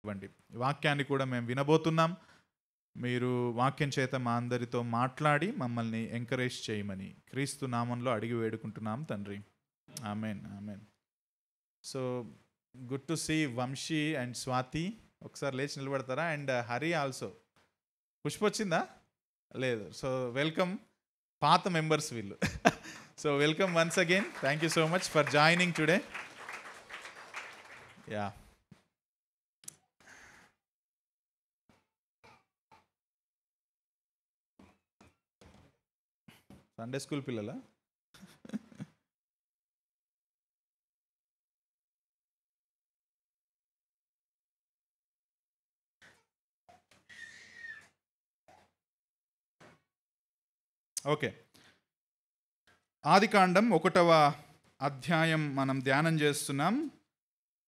ఇవ్వండి. వాక్యాన్ని కూడా మేము వినబోతున్నాం. మీరు వాక్యం చేత మా అందరితో మాట్లాడి మమ్మల్ని ఎంకరేజ్ చేయమని క్రీస్తు నామంలో అడిగి వేడుకుంటున్నాం తండ్రి. Amen, amen. So good to see Vamsi and Swathi. ఒకసారి లేచి నిలబడతారా? And Hari also. పుష్ప వచ్చిందా? లేదు. So welcome. పాత మెంబర్స్ వీళ్ళు. So welcome once again. Thank you so much for joining today. Yeah, Sunday school పిల్లలా? ఓకే. ఆదికాండం 1వ అధ్యాయం మనం ధ్యానం చేస్తున్నాం.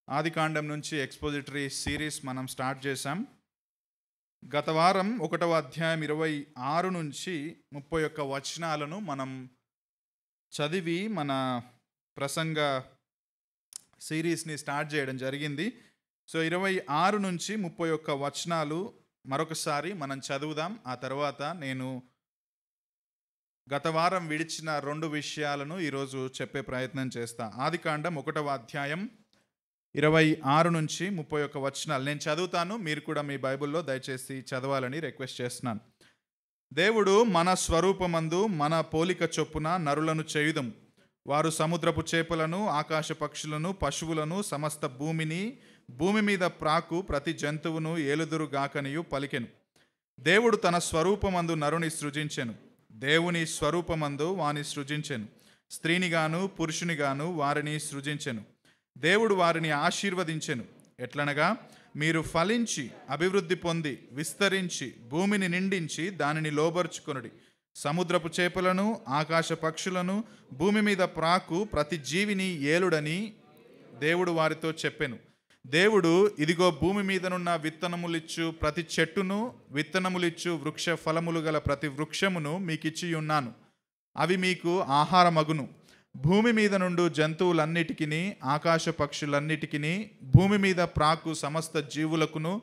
ఆదికాండం నుంచి ఎక్స్పోజిటరీ సిరీస్ మనం స్టార్ట్ చేసాం. గత వారం 1వ అధ్యాయం 26 నుంచి 31 వచనాలను మనం చదివి మన ప్రసంగ సిరీస్ని స్టార్ట్ చేయడం జరిగింది. సో 26 నుంచి 31 వచనాలు మరొకసారి మనం చదువుదాం. ఆ తర్వాత నేను గత వారం విడిచిన 2 విషయాలను ఈరోజు చెప్పే ప్రయత్నం చేస్తా. ఆదికాండం 1వ అధ్యాయం 26 నుంచి 31 వచనాలు నేను చదువుతాను. మీరు కూడా మీ బైబిల్లో దయచేసి చదవాలని రిక్వెస్ట్ చేస్తున్నాను. దేవుడు మన స్వరూపమందు మన పోలిక చొప్పున నరులను చేయుదం. వారు సముద్రపు చేపలను, ఆకాశ పక్షులను, పశువులను, సమస్త భూమిని, భూమి మీద ప్రాకు ప్రతి జంతువును ఏలుదురుగాకనియు పలికెను. దేవుడు తన స్వరూపమందు నరుని సృజించెను. దేవుని స్వరూపమందు వాని సృజించెను. స్త్రీనిగాను పురుషునిగాను వారిని సృజించెను. దేవుడు వారిని ఆశీర్వదించెను. ఎట్లనగా, మీరు ఫలించి అభివృద్ధి పొంది విస్తరించి భూమిని నిండించి దానిని లోబర్చుకొనుడి. సముద్రపు చేపలను, ఆకాశ పక్షులను, భూమి మీద ప్రాకు ప్రతి జీవిని ఏలుడని దేవుడు వారితో చెప్పెను. దేవుడు, ఇదిగో భూమి మీదనున్న విత్తనములిచ్చు ప్రతి చెట్టును, విత్తనములిచ్చు వృక్ష ఫలములు గల ప్రతి వృక్షమును మీకిచ్చి ఉన్నాను. అవి మీకు ఆహారమగును. భూమి మీద నుండి జంతువులన్నిటికిని, ఆకాశ పక్షులన్నిటికిని, భూమి మీద ప్రాకు సమస్త జీవులకును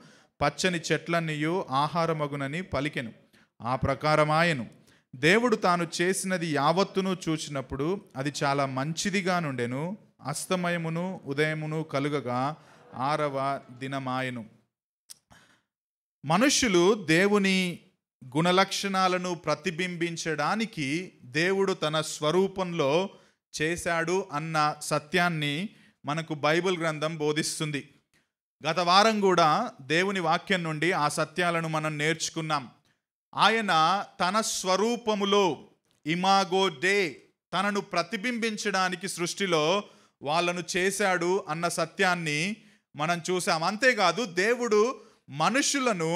పచ్చని చెట్లన్నీయు ఆహారమగునని పలికెను. ఆ ప్రకారమాయెను. దేవుడు తాను చేసినది యావత్తును చూచినప్పుడు అది చాలా మంచిదిగా నుండెను. అస్తమయమును ఉదయమును కలుగగా 6వ దినమాయెను. మనుష్యులు దేవుని గుణలక్షణాలను ప్రతిబింబించడానికి దేవుడు తన స్వరూపంలో చేశాడు అన్న సత్యాన్ని మనకు బైబిల్ గ్రంథం బోధిస్తుంది. గత వారం కూడా దేవుని వాక్యం నుండి ఆ సత్యాలను మనం నేర్చుకున్నాం. ఆయన తన స్వరూపములో, ఇమాగో డే, తనను ప్రతిబింబించడానికి సృష్టిలో వాళ్ళను చేశాడు అన్న సత్యాన్ని మనం చూసాం. అంతేకాదు, దేవుడు మనుషులను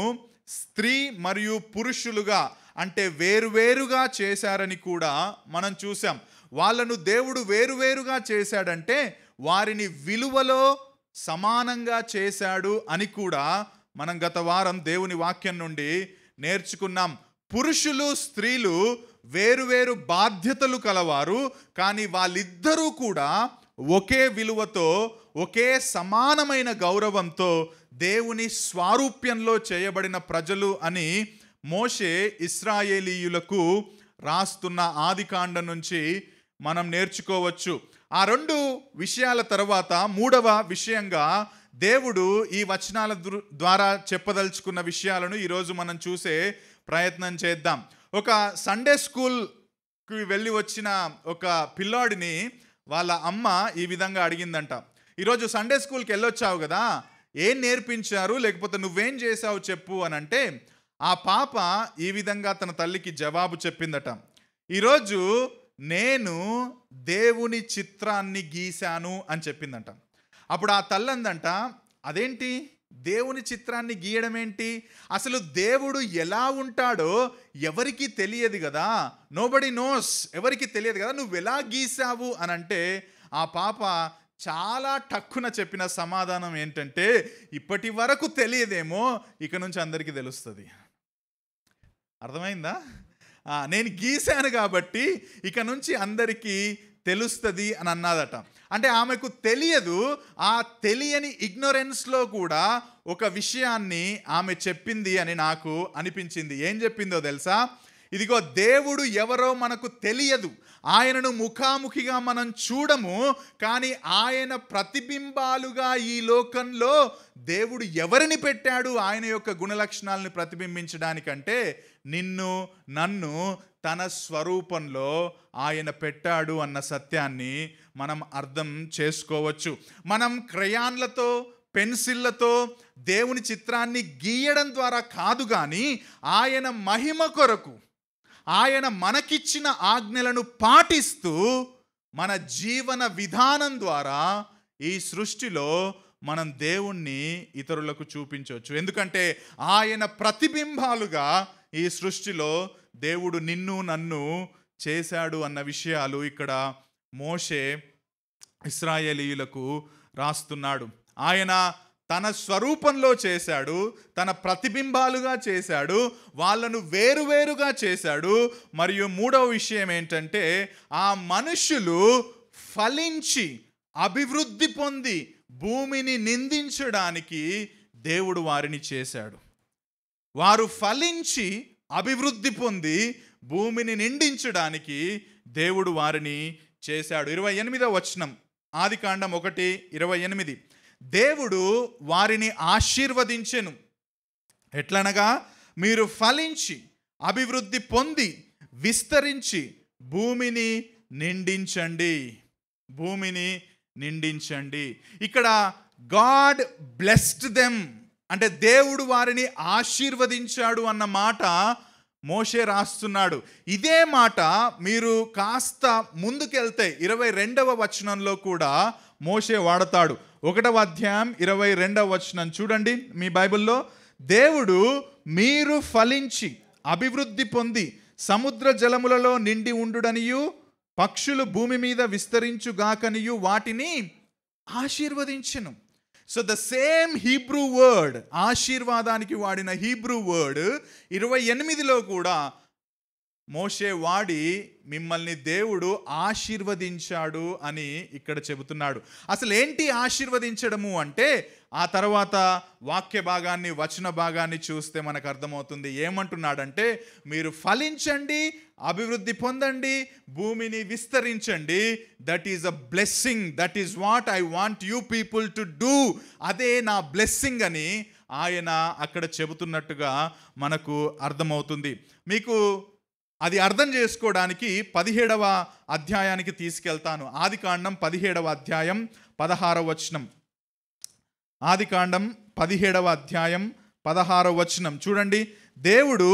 స్త్రీ మరియు పురుషులుగా, అంటే వేరువేరుగా చేశారని కూడా మనం చూసాం. వాళ్ళను దేవుడు వేరువేరుగా చేశాడంటే వారిని విలువలో సమానంగా చేశాడు అని కూడా మనం గత వారం దేవుని వాక్యం నుండి నేర్చుకున్నాం. పురుషులు స్త్రీలు వేరువేరు బాధ్యతలు కలవారు, కానీ వాళ్ళిద్దరూ కూడా ఒకే విలువతో, ఒకే సమానమైన గౌరవంతో దేవుని స్వారూప్యంలో చేయబడిన ప్రజలు అని మోషే ఇశ్రాయేలీయులకు రాస్తున్న ఆదికాండం నుంచి మనం నేర్చుకోవచ్చు. ఆ 2 విషయాల తర్వాత 3వ విషయంగా దేవుడు ఈ వచనాల ద్వారా చెప్పదలుచుకున్న విషయాలను ఈరోజు మనం చూసే ప్రయత్నం చేద్దాం. ఒక సండే స్కూల్కి వెళ్ళి వచ్చిన ఒక పిల్లాడిని వాళ్ళ అమ్మ ఈ విధంగా అడిగిందంట, ఈరోజు సండే స్కూల్కి వెళ్ళొచ్చావు కదా, ఏం నేర్పించారు, లేకపోతే నువ్వేం చేసావు చెప్పు అని అంటే, ఆ పాప ఈ విధంగా తన తల్లికి జవాబు చెప్పిందట, ఈరోజు నేను దేవుని చిత్రాన్ని గీశాను అని చెప్పిందంట. అప్పుడు ఆ తల్లి అందంట, అదేంటి దేవుని చిత్రాన్ని గీయడం ఏంటి, అసలు దేవుడు ఎలా ఉంటాడో ఎవరికి తెలియదు కదా, నోబడి నోస్, ఎవరికి తెలియదు కదా, నువ్వు ఎలా గీసావు అని అంటే, ఆ పాప చాలా టక్కున చెప్పిన సమాధానం ఏంటంటే, ఇప్పటి వరకు తెలియదేమో, ఇక నుంచి అందరికీ తెలుస్తుంది. అర్థమైందా? నేను గీశాను కాబట్టి ఇక నుంచి అందరికీ తెలుస్తుంది అని అన్నదట. అంటే ఆమెకు తెలియదు. ఆ తెలియని ఇగ్నోరెన్స్లో కూడా ఒక విషయాన్ని ఆమె చెప్పింది అని నాకు అనిపించింది. ఏం చెప్పిందో తెలుసా? ఇదిగో దేవుడు ఎవరో మనకు తెలియదు, ఆయనను ముఖాముఖిగా మనం చూడము, కానీ ఆయన ప్రతిబింబాలుగా ఈ లోకంలో దేవుడు ఎవరిని పెట్టాడు ఆయన యొక్క గుణలక్షణాలను ప్రతిబింబించడానికంటే నిన్ను నన్ను తన స్వరూపంలో ఆయన పెట్టాడు అన్న సత్యాన్ని మనం అర్థం చేసుకోవచ్చు. మనం క్రయాన్లతో పెన్సిళ్లతో దేవుని చిత్రాన్ని గీయడం ద్వారా కాదు, కానీ ఆయన మహిమ కొరకు ఆయన మనకిచ్చిన ఆజ్ఞలను పాటిస్తూ మన జీవన విధానం ద్వారా ఈ సృష్టిలో మనం దేవుణ్ణి ఇతరులకు చూపించవచ్చు. ఎందుకంటే ఆయన ప్రతిబింబాలుగా ఈ సృష్టిలో దేవుడు నిన్ను నన్ను చేశాడు అన్న విషయాలు ఇక్కడ మోషే ఇశ్రాయేలీయులకు రాస్తున్నాడు. ఆయన తన స్వరూపంలో చేశాడు, తన ప్రతిబింబాలుగా చేశాడు, వాళ్ళను వేరువేరుగా చేశాడు. మరియు మూడవ విషయం ఏంటంటే ఆ మనుషులు ఫలించి అభివృద్ధి పొంది భూమిని నిందించడానికి దేవుడు వారిని చేశాడు. వారు ఫలించి అభివృద్ధి పొంది భూమిని నిండించడానికి దేవుడు వారిని చేశాడు. 28వ వచనం, ఆదికాండం 1:28. దేవుడు వారిని ఆశీర్వదించెను. ఎట్లనగా, మీరు ఫలించి అభివృద్ధి పొంది విస్తరించి భూమిని నిండించండి. భూమిని నిండించండి. ఇక్కడ గాడ్ బ్లెస్డ్ దెమ్ అంటే దేవుడు వారిని ఆశీర్వదించాడు అన్న మాట మోషే రాస్తున్నాడు. ఇదే మాట మీరు కాస్త ముందుకెళ్తే 22వ వచనంలో కూడా మోషే వాడతాడు. 1వ అధ్యాయం 22వ వచనం చూడండి మీ బైబిల్లో. దేవుడు మీరు ఫలించి అభివృద్ధి పొంది సముద్ర జలములలో నిండి ఉండుడనియు పక్షులు భూమి మీద విస్తరించుగాకనియు వాటిని ఆశీర్వదించెను. So the same Hebrew word, ఆశీర్వాదానికి వాడిన హీబ్రూ వర్డ్ 28లో కూడా మోషే వాడి మిమ్మల్ని దేవుడు ఆశీర్వదించాడు అని ఇక్కడ చెబుతున్నాడు. అసలు ఏంటి ఆశీర్వదించడము అంటే ఆ తర్వాత వాక్య భాగాన్ని వచన భాగాన్ని చూస్తే మనకు అర్థమవుతుంది. ఏమంటున్నాడంటే మీరు ఫలించండి, అభివృద్ధి పొందండి, భూమిని విస్తరించండి. That is a blessing. That is what I want you people to do. అదే నా బ్లెస్సింగ్ అని ఆయన అక్కడ చెబుతున్నట్టుగా మనకు అర్థమవుతుంది. మీకు అది అర్థం చేసుకోవడానికి 17వ అధ్యాయానికి తీసుకెళ్తాను. ఆదికాండం 17వ అధ్యాయం 16వ వచనం. ఆదికాండం 17వ అధ్యాయం 16వ వచనం చూడండి. దేవుడు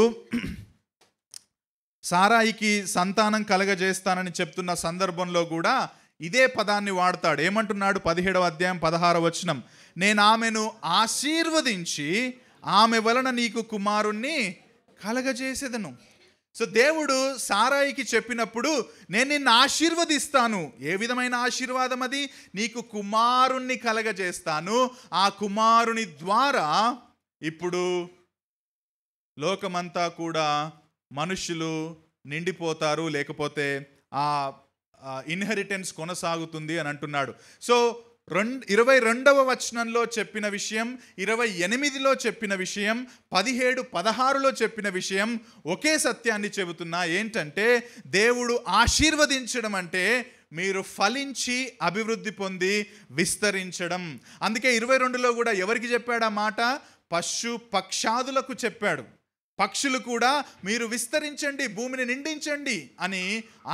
సారాయికి సంతానం కలగజేస్తానని చెప్తున్న సందర్భంలో కూడా ఇదే పదాన్ని వాడతాడు. ఏమంటున్నాడు? 17వ అధ్యాయం 16వ వచనం, నేను ఆమెను ఆశీర్వదించి ఆమె వలన నీకు కుమారుణ్ణి కలగజేసేదను. సో దేవుడు సారాయికి చెప్పినప్పుడు నేను నిన్ను ఆశీర్వదిస్తాను. ఏ విధమైన ఆశీర్వాదం అది? నీకు కుమారుణ్ణి కలగజేస్తాను. ఆ కుమారుని ద్వారా ఇప్పుడు లోకమంతా కూడా మనుషులు నిండిపోతారు, లేకపోతే ఆ ఇన్హెరిటెన్స్ కొనసాగుతుంది అని అంటున్నాడు. సో 22వ వచనంలో చెప్పిన విషయం, 28లో చెప్పిన విషయం, 17, 16లో చెప్పిన విషయం ఒకే సత్యాన్ని చెబుతున్నా. ఏంటంటే దేవుడు ఆశీర్వదించడం అంటే మీరు ఫలించి అభివృద్ధి పొంది విస్తరించడం. అందుకే 22లో కూడా ఎవరికి చెప్పాడు ఆ మాట? పశు పక్షాదులకు చెప్పాడు. పక్షులు కూడా మీరు విస్తరించండి, భూమిని నిండించండి అని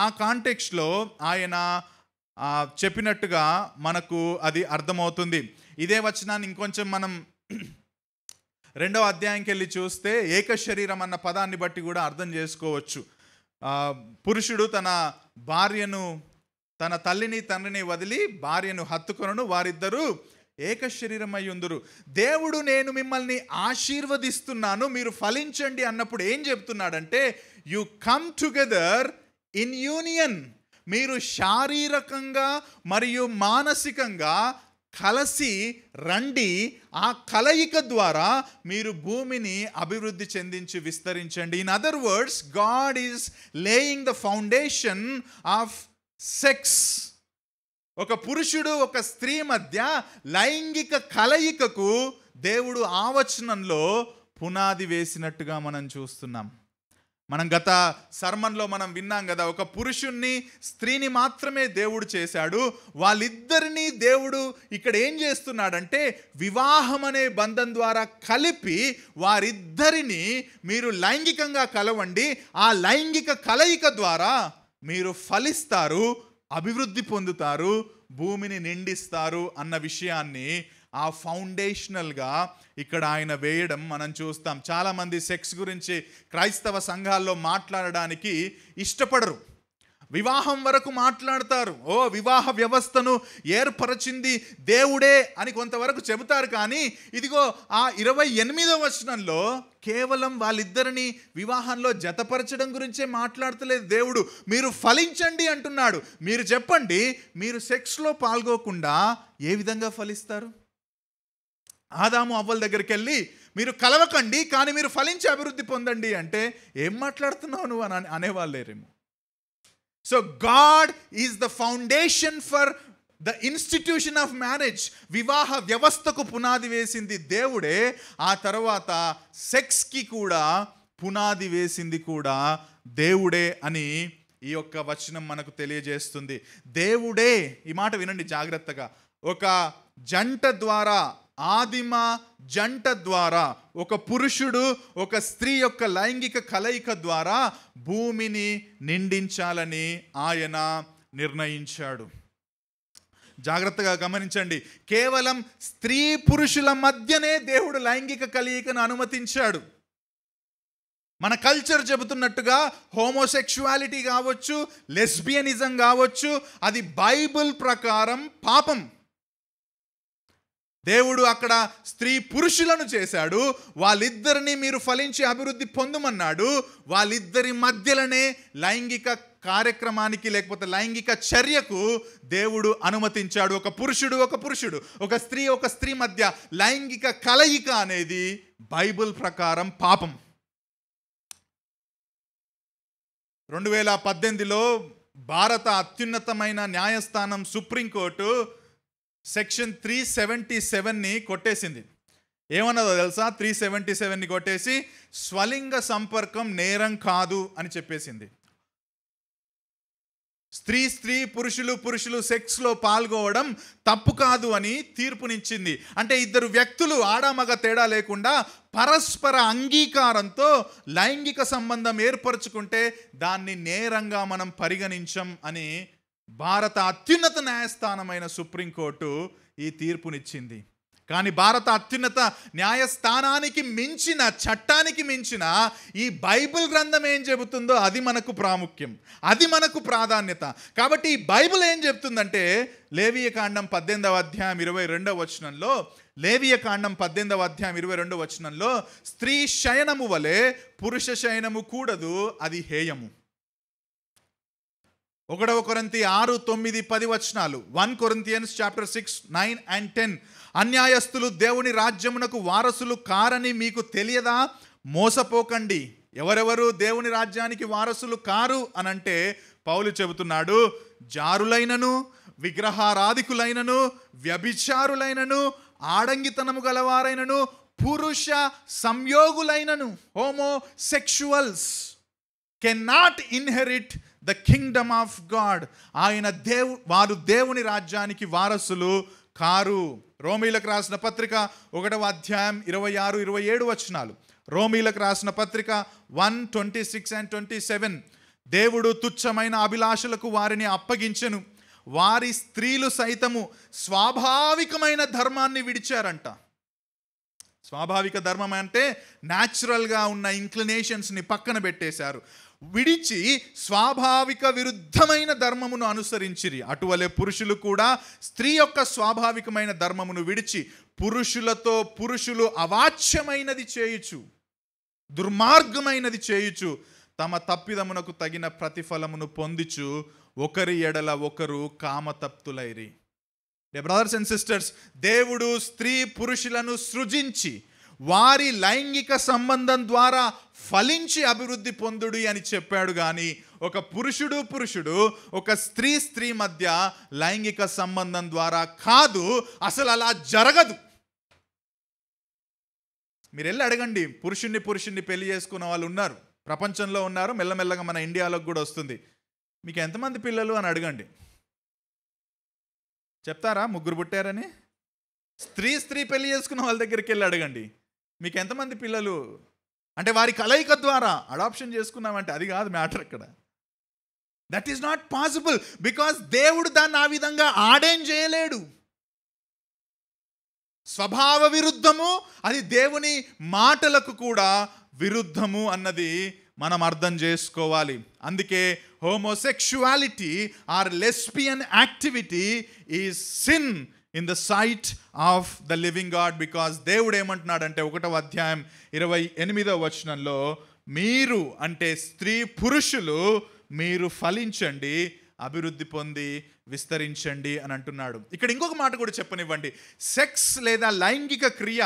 ఆ కాంటెక్స్ట్లో ఆయన చెప్పినట్టుగా మనకు అది అర్థమవుతుంది. ఇదే వచనాన్ని ఇంకొంచెం మనం 2వ అధ్యాయంకి వెళ్ళి చూస్తే ఏక శరీరం అన్న పదాన్ని బట్టి కూడా అర్థం చేసుకోవచ్చు. పురుషుడు తన భార్యను, తన తల్లిని తండ్రిని వదిలి భార్యను హత్తుకొనును, వారిద్దరూ ఏక శరీరమై ఉందురు. దేవుడు నేను మిమ్మల్ని ఆశీర్వదిస్తున్నాను, మీరు ఫలించండి అన్నప్పుడు ఏం చెప్తున్నాడంటే you come together in union. మీరు శారీరకంగా మరియు మానసికంగా కలిసి రండి. ఆ కలయిక ద్వారా మీరు భూమిని అభివృద్ధి చెందించి విస్తరించండి. In other words, God is laying the foundation of sex, ఒక పురుషుడు ఒక స్త్రీ మధ్య లైంగిక కలయికకు దేవుడు ఆ వచనంలో పునాది వేసినట్టుగా మనం చూస్తున్నాం. మనం గత సర్మన్లో మనం విన్నాం కదా, ఒక పురుషుణ్ణి స్త్రీని మాత్రమే దేవుడు చేశాడు. వాళ్ళిద్దరినీ దేవుడు ఇక్కడ ఏం చేస్తున్నాడంటే వివాహం అనే బంధం ద్వారా కలిపి వారిద్దరిని మీరు లైంగికంగా కలవండి, ఆ లైంగిక కలయిక ద్వారా మీరు ఫలిస్తారు, అభివృద్ధి పొందుతారు, భూమిని నిండిస్తారు అన్న విషయాన్ని ఆ ఫౌండేషనల్గా ఇక్కడ ఆయన వేయడం మనం చూస్తాం. చాలామంది సెక్స్ గురించి క్రైస్తవ సంఘాల్లో మాట్లాడడానికి ఇష్టపడరు, వివాహం వరకు మాట్లాడతారు. వివాహ వ్యవస్థను ఏర్పరచింది దేవుడే అని కొంతవరకు చెబుతారు. కానీ ఇదిగో ఆ 28వ వచనంలో కేవలం వాళ్ళిద్దరిని వివాహంలో జతపరచడం గురించే మాట్లాడతలేదు దేవుడు. మీరు ఫలించండి అంటున్నాడు. మీరు చెప్పండి, మీరు సెక్స్లో పాల్గొకుండా ఏ విధంగా ఫలిస్తారు? ఆదాము అవ్వల దగ్గరికి వెళ్ళి మీరు కలవకండి కానీ మీరు ఫలించి అభివృద్ధి పొందండి అంటే ఏం మాట్లాడుతున్నావు నువ్వు అని అనేవాళ్ళేరేమో. So God is the foundation for the institution of marriage. వివాహ వ్యవస్థకు పునాది వేసింది దేవుడే, ఆ తర్వాత సెక్స్కి కూడా పునాది వేసింది కూడా దేవుడే అని ఈ యొక్క వచనం మనకు తెలియజేస్తుంది. దేవుడే, ఈ మాట వినండి జాగ్రత్తగా, ఒక జంట ద్వారా, ఆదిమ జంట ద్వారా, ఒక పురుషుడు ఒక స్త్రీ యొక్క లైంగిక కలయిక ద్వారా భూమిని నిండించాలని ఆయన నిర్ణయించాడు. జాగ్రత్తగా గమనించండి, కేవలం స్త్రీ పురుషుల మధ్యనే దేవుడు లైంగిక కలయికను అనుమతించాడు. మన కల్చర్ చెబుతున్నట్టుగా హోమోసెక్షువాలిటీ కావచ్చు, లెస్బియనిజం కావచ్చు, అది బైబిల్ ప్రకారం పాపం. దేవుడు అక్కడ స్త్రీ పురుషులను చేశాడు, వాళ్ళిద్దరిని మీరు ఫలించి అభివృద్ధి పొందమన్నాడు. వాళ్ళిద్దరి మధ్యలోనే లైంగిక కార్యక్రమానికి లేకపోతే లైంగిక చర్యకు దేవుడు అనుమతించాడు. ఒక పురుషుడు ఒక స్త్రీ మధ్య లైంగిక కలయిక అనేది బైబిల్ ప్రకారం పాపం. 2018లో భారత అత్యున్నతమైన న్యాయస్థానం సుప్రీంకోర్టు సెక్షన్ 377ని కొట్టేసింది. ఏమన్నదో తెలుసా? 377ని కొట్టేసి స్వలింగ సంపర్కం నేరం కాదు అని చెప్పేసింది. స్త్రీ పురుషులు సెక్స్లో పాల్గొవడం తప్పు కాదు అని తీర్పునిచ్చింది. అంటే ఇద్దరు వ్యక్తులు ఆడామగ తేడా లేకుండా పరస్పర అంగీకారంతో లైంగిక సంబంధం ఏర్పరచుకుంటే దాన్ని నేరంగా మనం పరిగణించం అని భారత అత్యున్నత న్యాయస్థానమైన సుప్రీంకోర్టు ఈ తీర్పునిచ్చింది. కానీ భారత అత్యున్నత న్యాయస్థానానికి మించిన, చట్టానికి మించిన ఈ బైబిల్ గ్రంథం ఏం చెబుతుందో అది మనకు ప్రాముఖ్యం, అది మనకు ప్రాధాన్యత. కాబట్టి ఈ బైబిల్ ఏం చెప్తుందంటే లేవియకాండం 18వ అధ్యాయం 22వ వచనంలో, లేవియకాండం 18వ అధ్యాయం 22వ వచనంలో స్త్రీ శయనము వలె పురుష శయనము కూడదు, అది హేయము. 1 కొరింథీ 6, 9, 10 వచనాలు, 1 Corinthians chapter 6, 9 and 10. అన్యాయస్తులు దేవుని రాజ్యమునకు వారసులు కారని మీకు తెలియదా? మోసపోకండి. ఎవరెవరు దేవుని రాజ్యానికి వారసులు కారు అనంటే పౌలు చెబుతున్నాడు, జారులైనను, విగ్రహారాధికులైనను, వ్యభిచారులైనను, ఆడంగితనము గలవారైనను, పురుష సంయోగులైనను, homosexuals cannot inherit the kingdom of God. వారు దేవుని రాజ్యానికి వారసులు కారు. రోమీలకు రాసిన పత్రిక 1వ అధ్యాయం 26, 27 వచనాలు. రోమీలకు రాసిన పత్రిక 1:26 and 27. దేవుడు తుచ్చమైన అభిలాషలకు వారిని అప్పగించెను, వారి స్త్రీలు సైతము స్వాభావికమైన ధర్మాన్ని విడిచారంట. స్వాభావిక ధర్మం అంటే న్యాచురల్గా ఉన్న ఇంక్లినేషన్స్ని పక్కన పెట్టేశారు, విడిచి స్వాభావిక విరుద్ధమైన ధర్మమును అనుసరించిరి. అటువలే పురుషులు కూడా స్త్రీ యొక్క స్వాభావికమైన ధర్మమును విడిచి పురుషులతో పురుషులు అవాచ్యమైనది చేయుచు, దుర్మార్గమైనది చేయుచు, తమ తప్పిదమునకు తగిన ప్రతిఫలమును పొందుచు ఒకరి ఎడల ఒకరు కామతప్తులైరి. బ్రదర్స్ అండ్ సిస్టర్స్, దేవుడు స్త్రీ పురుషులను సృజించి వారి లైంగిక సంబంధం ద్వారా ఫలించి అభివృద్ధి పొందుడి అని చెప్పాడు. కానీ ఒక పురుషుడు ఒక స్త్రీ మధ్య లైంగిక సంబంధం ద్వారా కాదు. అసలు అలా జరగదు. మీరు వెళ్ళి అడగండి, పురుషుణ్ణి పెళ్లి చేసుకున్న వాళ్ళు ఉన్నారు, ప్రపంచంలో ఉన్నారు, మెల్లమెల్లగా మన ఇండియాలోకి కూడా వస్తుంది. మీకు ఎంతమంది పిల్లలు అని అడగండి, చెప్తారా 3 పుట్టారని? స్త్రీ పెళ్లి చేసుకున్న వాళ్ళ దగ్గరికి వెళ్ళి అడగండి, మీకు ఎంతమంది పిల్లలు అంటే వారి కలయిక ద్వారా అడాప్షన్ చేసుకున్నామంటే అది కాదు మ్యాటర్ అక్కడ. That is not possible, because దేవుడు దాన్ని ఆ విధంగా ఆడేం చేయలేడు. స్వభావ విరుద్ధము, అది దేవుని మాటలకు కూడా విరుద్ధము అన్నది మనం అర్థం చేసుకోవాలి. అందుకే homosexuality or lesbian activity is sin in the sight of the living God. Because దేవుడు ఏమంటున్నాడంటే 1వ అధ్యాయం 28వ వచనంలో, మీరు అంటే స్త్రీ పురుషులు మీరు ఫలించండి, అభివృద్ధి పొంది విస్తరించండి అని అంటున్నాడు. ఇక్కడ ఇంకొక మాట కూడా చెప్పనివ్వండి. సెక్స్ లేదా లైంగిక క్రియ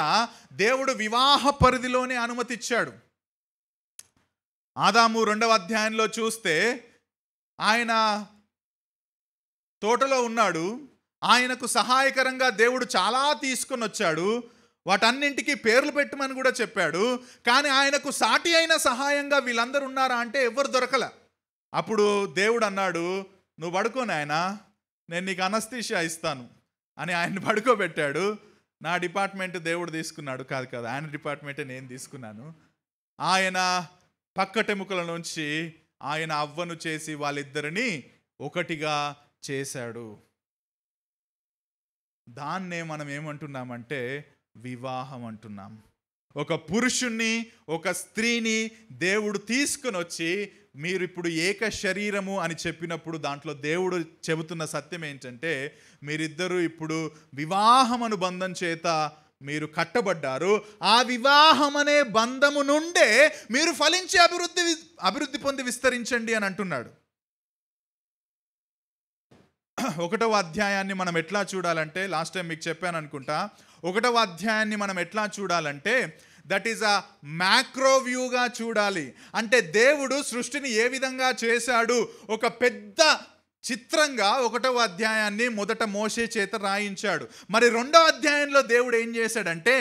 దేవుడు వివాహ పరిధిలోనే అనుమతిచ్చాడు. ఆదాము 2వ అధ్యాయంలో చూస్తే ఆయన తోటలో ఉన్నాడు, ఆయనకు సహాయకరంగా దేవుడు చాలా తీసుకొని వచ్చాడు, వాటన్నింటికి పేర్లు పెట్టమని కూడా చెప్పాడు. కానీ ఆయనకు సాటి అయిన సహాయంగా వీళ్ళందరూ ఉన్నారా అంటే ఎవరు దొరకల. అప్పుడు దేవుడు అన్నాడు, నువ్వు పడుకో నాయనా, నేను నీకు అనస్థీషియా ఇస్తాను అని ఆయన్ని పడుకోబెట్టాడు. నా డిపార్ట్మెంట్ దేవుడు తీసుకున్నాడు, కాదు ఆయన డిపార్ట్మెంటే నేను తీసుకున్నాను. ఆయన పక్కటెముకల నుంచి ఆయన అవ్వను చేసి వాళ్ళిద్దరిని ఒకటిగా చేశాడు. దాన్నే మనం ఏమంటున్నామంటే వివాహం అంటున్నాం. ఒక పురుషుణ్ణి ఒక స్త్రీని దేవుడు తీసుకుని వచ్చి మీరు ఇప్పుడు ఏక శరీరము అని చెప్పినప్పుడు దాంట్లో దేవుడు చెబుతున్న సత్యం ఏంటంటే మీరిద్దరూ ఇప్పుడు వివాహం అను బంధం చేత మీరు కట్టబడ్డారు. ఆ వివాహం అనే బంధము నుండే మీరు ఫలించి అభివృద్ధి పొంది విస్తరించండి అని అంటున్నాడు. 1వ అధ్యాయాన్ని మనం ఎట్లా చూడాలంటే, లాస్ట్ టైం మీకు చెప్పాను అనుకుంటా, 1వ అధ్యాయాన్ని మనం ఎట్లా చూడాలంటే దట్ ఈస్ అ మ్యాక్రో వ్యూగా చూడాలి. అంటే దేవుడు సృష్టిని ఏ విధంగా చేశాడు ఒక పెద్ద చిత్రంగా 1వ అధ్యాయాన్ని మొదట మోషే చేత రాయించాడు. మరి 2వ అధ్యాయంలో దేవుడు ఏం చేశాడంటే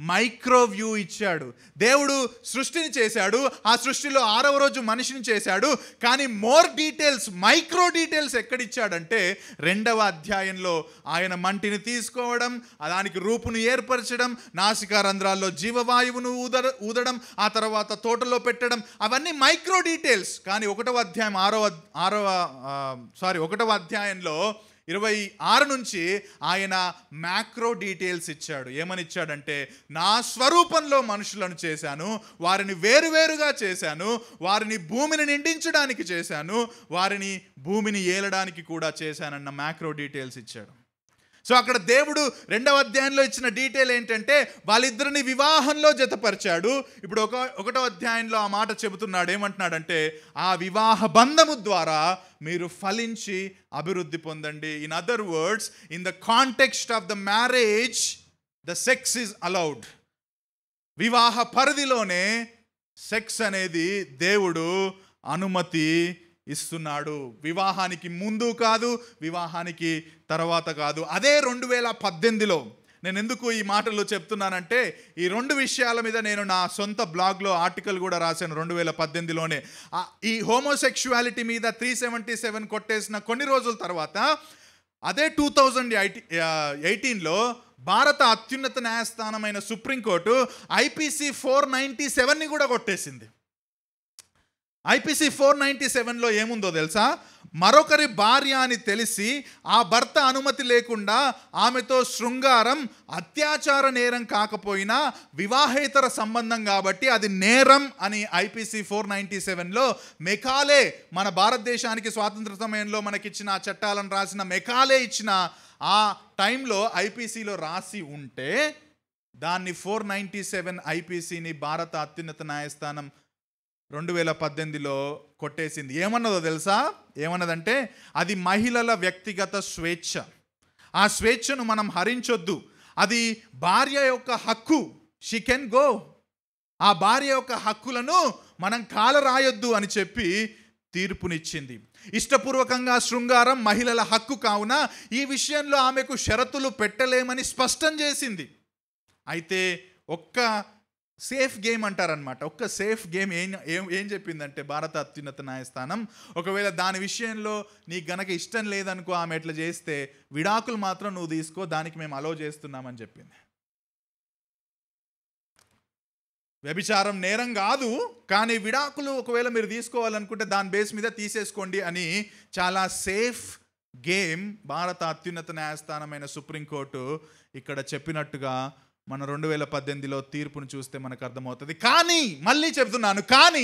మైక్రో వ్యూ ఇచ్చాడు. దేవుడు సృష్టిని చేశాడు, ఆ సృష్టిలో 6వ రోజు మనిషిని చేశాడు. కానీ మోర్ డీటెయిల్స్, మైక్రో డీటెయిల్స్ ఎక్కడిచ్చాడంటే 2వ అధ్యాయంలో ఆయన మంటిని తీసుకోవడం, దానికి రూపును ఏర్పరచడం, నాసికా రంధ్రాల్లో జీవవాయువును ఊదడం, ఆ తర్వాత తోటలో పెట్టడం, అవన్నీ మైక్రో డీటెయిల్స్. కానీ 1వ అధ్యాయం 1వ అధ్యాయంలో 26 నుంచి ఆయన మ్యాక్రో డీటెయిల్స్ ఇచ్చాడు. ఏమని ఇచ్చాడంటే, నా స్వరూపంలో మనుషులను చేశాను, వారిని వేరువేరుగా చేశాను, వారిని భూమిని నిండించడానికి చేశాను, వారిని భూమిని ఏలడానికి కూడా చేశానన్న మ్యాక్రో డీటెయిల్స్ ఇచ్చాడు. సో అక్కడ దేవుడు 2వ అధ్యాయంలో ఇచ్చిన డీటెయిల్ ఏంటంటే వాళ్ళిద్దరిని వివాహంలో జతపరిచాడు. ఇప్పుడు 1వ అధ్యాయంలో ఆ మాట చెబుతున్నాడు. ఏమంటున్నాడంటే ఆ వివాహ బంధము ద్వారా మీరు ఫలించి అభివృద్ధి పొందండి. In other words, in the context of the marriage the sex is allowed. వివాహ పరిధిలోనే సెక్స్ అనేది దేవుడు అనుమతి ఇస్తున్నాడు. వివాహానికి ముందు కాదు, వివాహానికి తర్వాత కాదు. అదే 2018లో నేను ఎందుకు ఈ మాటలు చెప్తున్నానంటే ఈ 2 విషయాల మీద నేను నా సొంత బ్లాగ్లో ఆర్టికల్ కూడా రాశాను 2018లోనే. ఈ హోమోసెక్షువాలిటీ మీద 377 కొట్టేసిన కొన్ని రోజుల తర్వాత అదే 2018లో భారత అత్యున్నత న్యాయస్థానమైన సుప్రీంకోర్టు ఐపీసీ 497ని కూడా కొట్టేసింది. ఐపీసీ 497లో ఏముందో తెలుసా? మరొకరి భార్య అని తెలిసి ఆ భర్త అనుమతి లేకుండా ఆమెతో శృంగారం అత్యాచార నేరం కాకపోయినా వివాహేతర సంబంధం కాబట్టి అది నేరం అని ఐపీసీ 497లో మెకాలే, మన భారతదేశానికి స్వాతంత్ర సమయంలో మనకిచ్చిన చట్టాలను రాసిన మెకాలే ఇచ్చిన ఆ టైంలో ఐపీసీలో రాసి ఉంటే దాన్ని 497 ఐపీసీని భారత అత్యున్నత న్యాయస్థానం 2018లో కొట్టేసింది. ఏమన్నదో తెలుసా? ఏమన్నదంటే అది మహిళల వ్యక్తిగత స్వేచ్ఛ, ఆ స్వేచ్ఛను మనం హరించొద్దు, అది భార్య యొక్క హక్కు. She can go. ఆ భార్య యొక్క హక్కులను మనం కాలరాయొద్దు అని చెప్పి తీర్పునిచ్చింది. ఇష్టపూర్వకంగా శృంగారం మహిళల హక్కు కావున ఈ విషయంలో ఆమెకు షరతులు పెట్టలేమని స్పష్టం చేసింది. అయితే ఒక్క సేఫ్ గేమ్ అంటారనమాట. ఒక్క సేఫ్ గేమ్ ఏం చెప్పిందంటే భారత అత్యున్నత న్యాయస్థానం, ఒకవేళ దాని విషయంలో నీకు గనక ఇష్టం లేదనుకో, ఆమె ఎట్లా చేస్తే విడాకులు మాత్రం నువ్వు తీసుకో, దానికి మేము అలో చేస్తున్నామని చెప్పింది. వ్యభిచారం నేరం కాదు, కానీ విడాకులు ఒకవేళ మీరు తీసుకోవాలనుకుంటే దాని బేస్ మీద తీసేసుకోండి అని చాలా సేఫ్ గేమ్ భారత అత్యున్నత న్యాయస్థానమైన సుప్రీంకోర్టు ఇక్కడ చెప్పినట్టుగా మన 2018లో తీర్పును చూస్తే మనకు అర్థమవుతుంది. కానీ మళ్ళీ చెప్తున్నాను, కానీ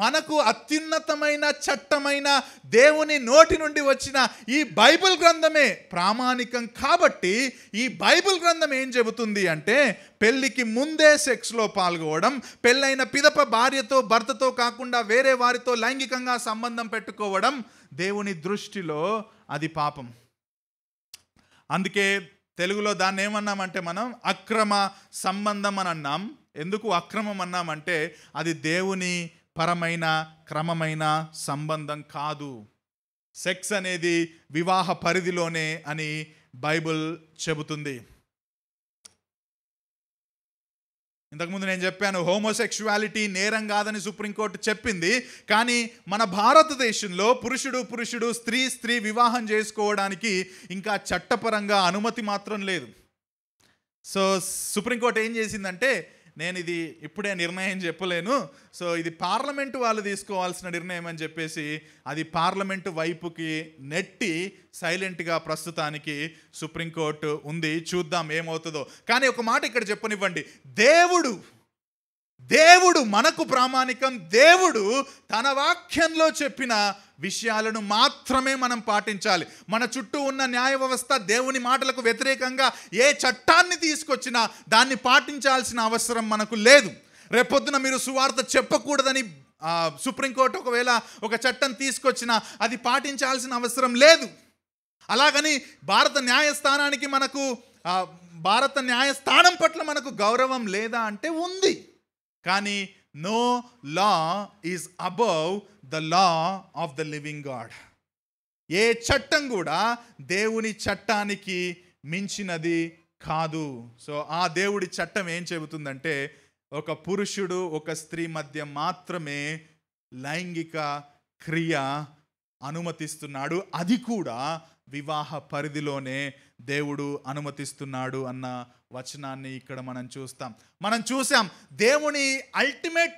మనకు అత్యున్నతమైన చట్టమైన దేవుని నోటి నుండి వచ్చిన ఈ బైబిల్ గ్రంథమే ప్రామాణికం. కాబట్టి ఈ బైబిల్ గ్రంథం ఏం చెబుతుంది అంటే, పెళ్ళికి ముందే సెక్స్లో పాల్గొనడం, పెళ్ళైన పిదప భార్యతో భర్తతో కాకుండా వేరే వారితో లైంగికంగా సంబంధం పెట్టుకోవడం దేవుని దృష్టిలో అది పాపం. అందుకే తెలుగులో దాన్ని ఏమన్నామంటే మనం అక్రమ సంబంధం అని అన్నాం. ఎందుకు అక్రమం అన్నామంటే అది దేవుని పరమైన క్రమమైన సంబంధం కాదు. సెక్స్ అనేది వివాహ పరిధిలోనే అని బైబిల్ చెబుతుంది. ఇంతకుముందు నేను చెప్పాను, హోమోసెక్షువాలిటీ నేరం కాదని సుప్రీంకోర్టు చెప్పింది. కానీ మన భారతదేశంలో పురుషుడు స్త్రీ వివాహం చేసుకోవడానికి ఇంకా చట్టపరంగా అనుమతి మాత్రం లేదు. సో సుప్రీంకోర్టు ఏం చేసిందంటే, నేను ఇది ఇప్పుడే నిర్ణయం చెప్పలేను, సో ఇది పార్లమెంటు వాళ్ళు తీసుకోవాల్సిన నిర్ణయం అని చెప్పేసి అది పార్లమెంటు వైపుకి నెట్టి సైలెంట్గా ప్రస్తుతానికి సుప్రీంకోర్టు ఉంది. చూద్దాం ఏమవుతుందో. కానీ ఒక మాట ఇక్కడ చెప్పనివ్వండి, దేవుడు మనకు ప్రామాణికం. దేవుడు తన వాక్యంలో చెప్పిన విషయాలను మాత్రమే మనం పాటించాలి. మన చుట్టూ ఉన్న న్యాయ వ్యవస్థ దేవుని మాటలకు వ్యతిరేకంగా ఏ చట్టాన్ని తీసుకొచ్చినా దాన్ని పాటించాల్సిన అవసరం మనకు లేదు. రేపొద్దున మీరు సువార్త చెప్పకూడదని సుప్రీంకోర్టు ఒకవేళ ఒక చట్టం తీసుకొచ్చినా అది పాటించాల్సిన అవసరం లేదు. అలాగని భారత న్యాయస్థానానికి మనకు భారత న్యాయస్థానం పట్ల మనకు గౌరవం లేదా అంటే ఉంది. కానీ no law is above the law of the living God. ఏ చట్టం కూడా దేవుని చట్టానికి మించినది కాదు. సో ఆ దేవుడి చట్టం ఏం చెబుతుందంటే, ఒక పురుషుడు ఒక స్త్రీ మధ్య మాత్రమే లైంగిక క్రియ అనుమతిస్తున్నాడు, అది కూడా వివాహ పరిధిలోనే దేవుడు అనుమతిస్తున్నాడు అన్న వచనాన్ని ఇక్కడ మనం చూసాం. దేవుని అల్టిమేట్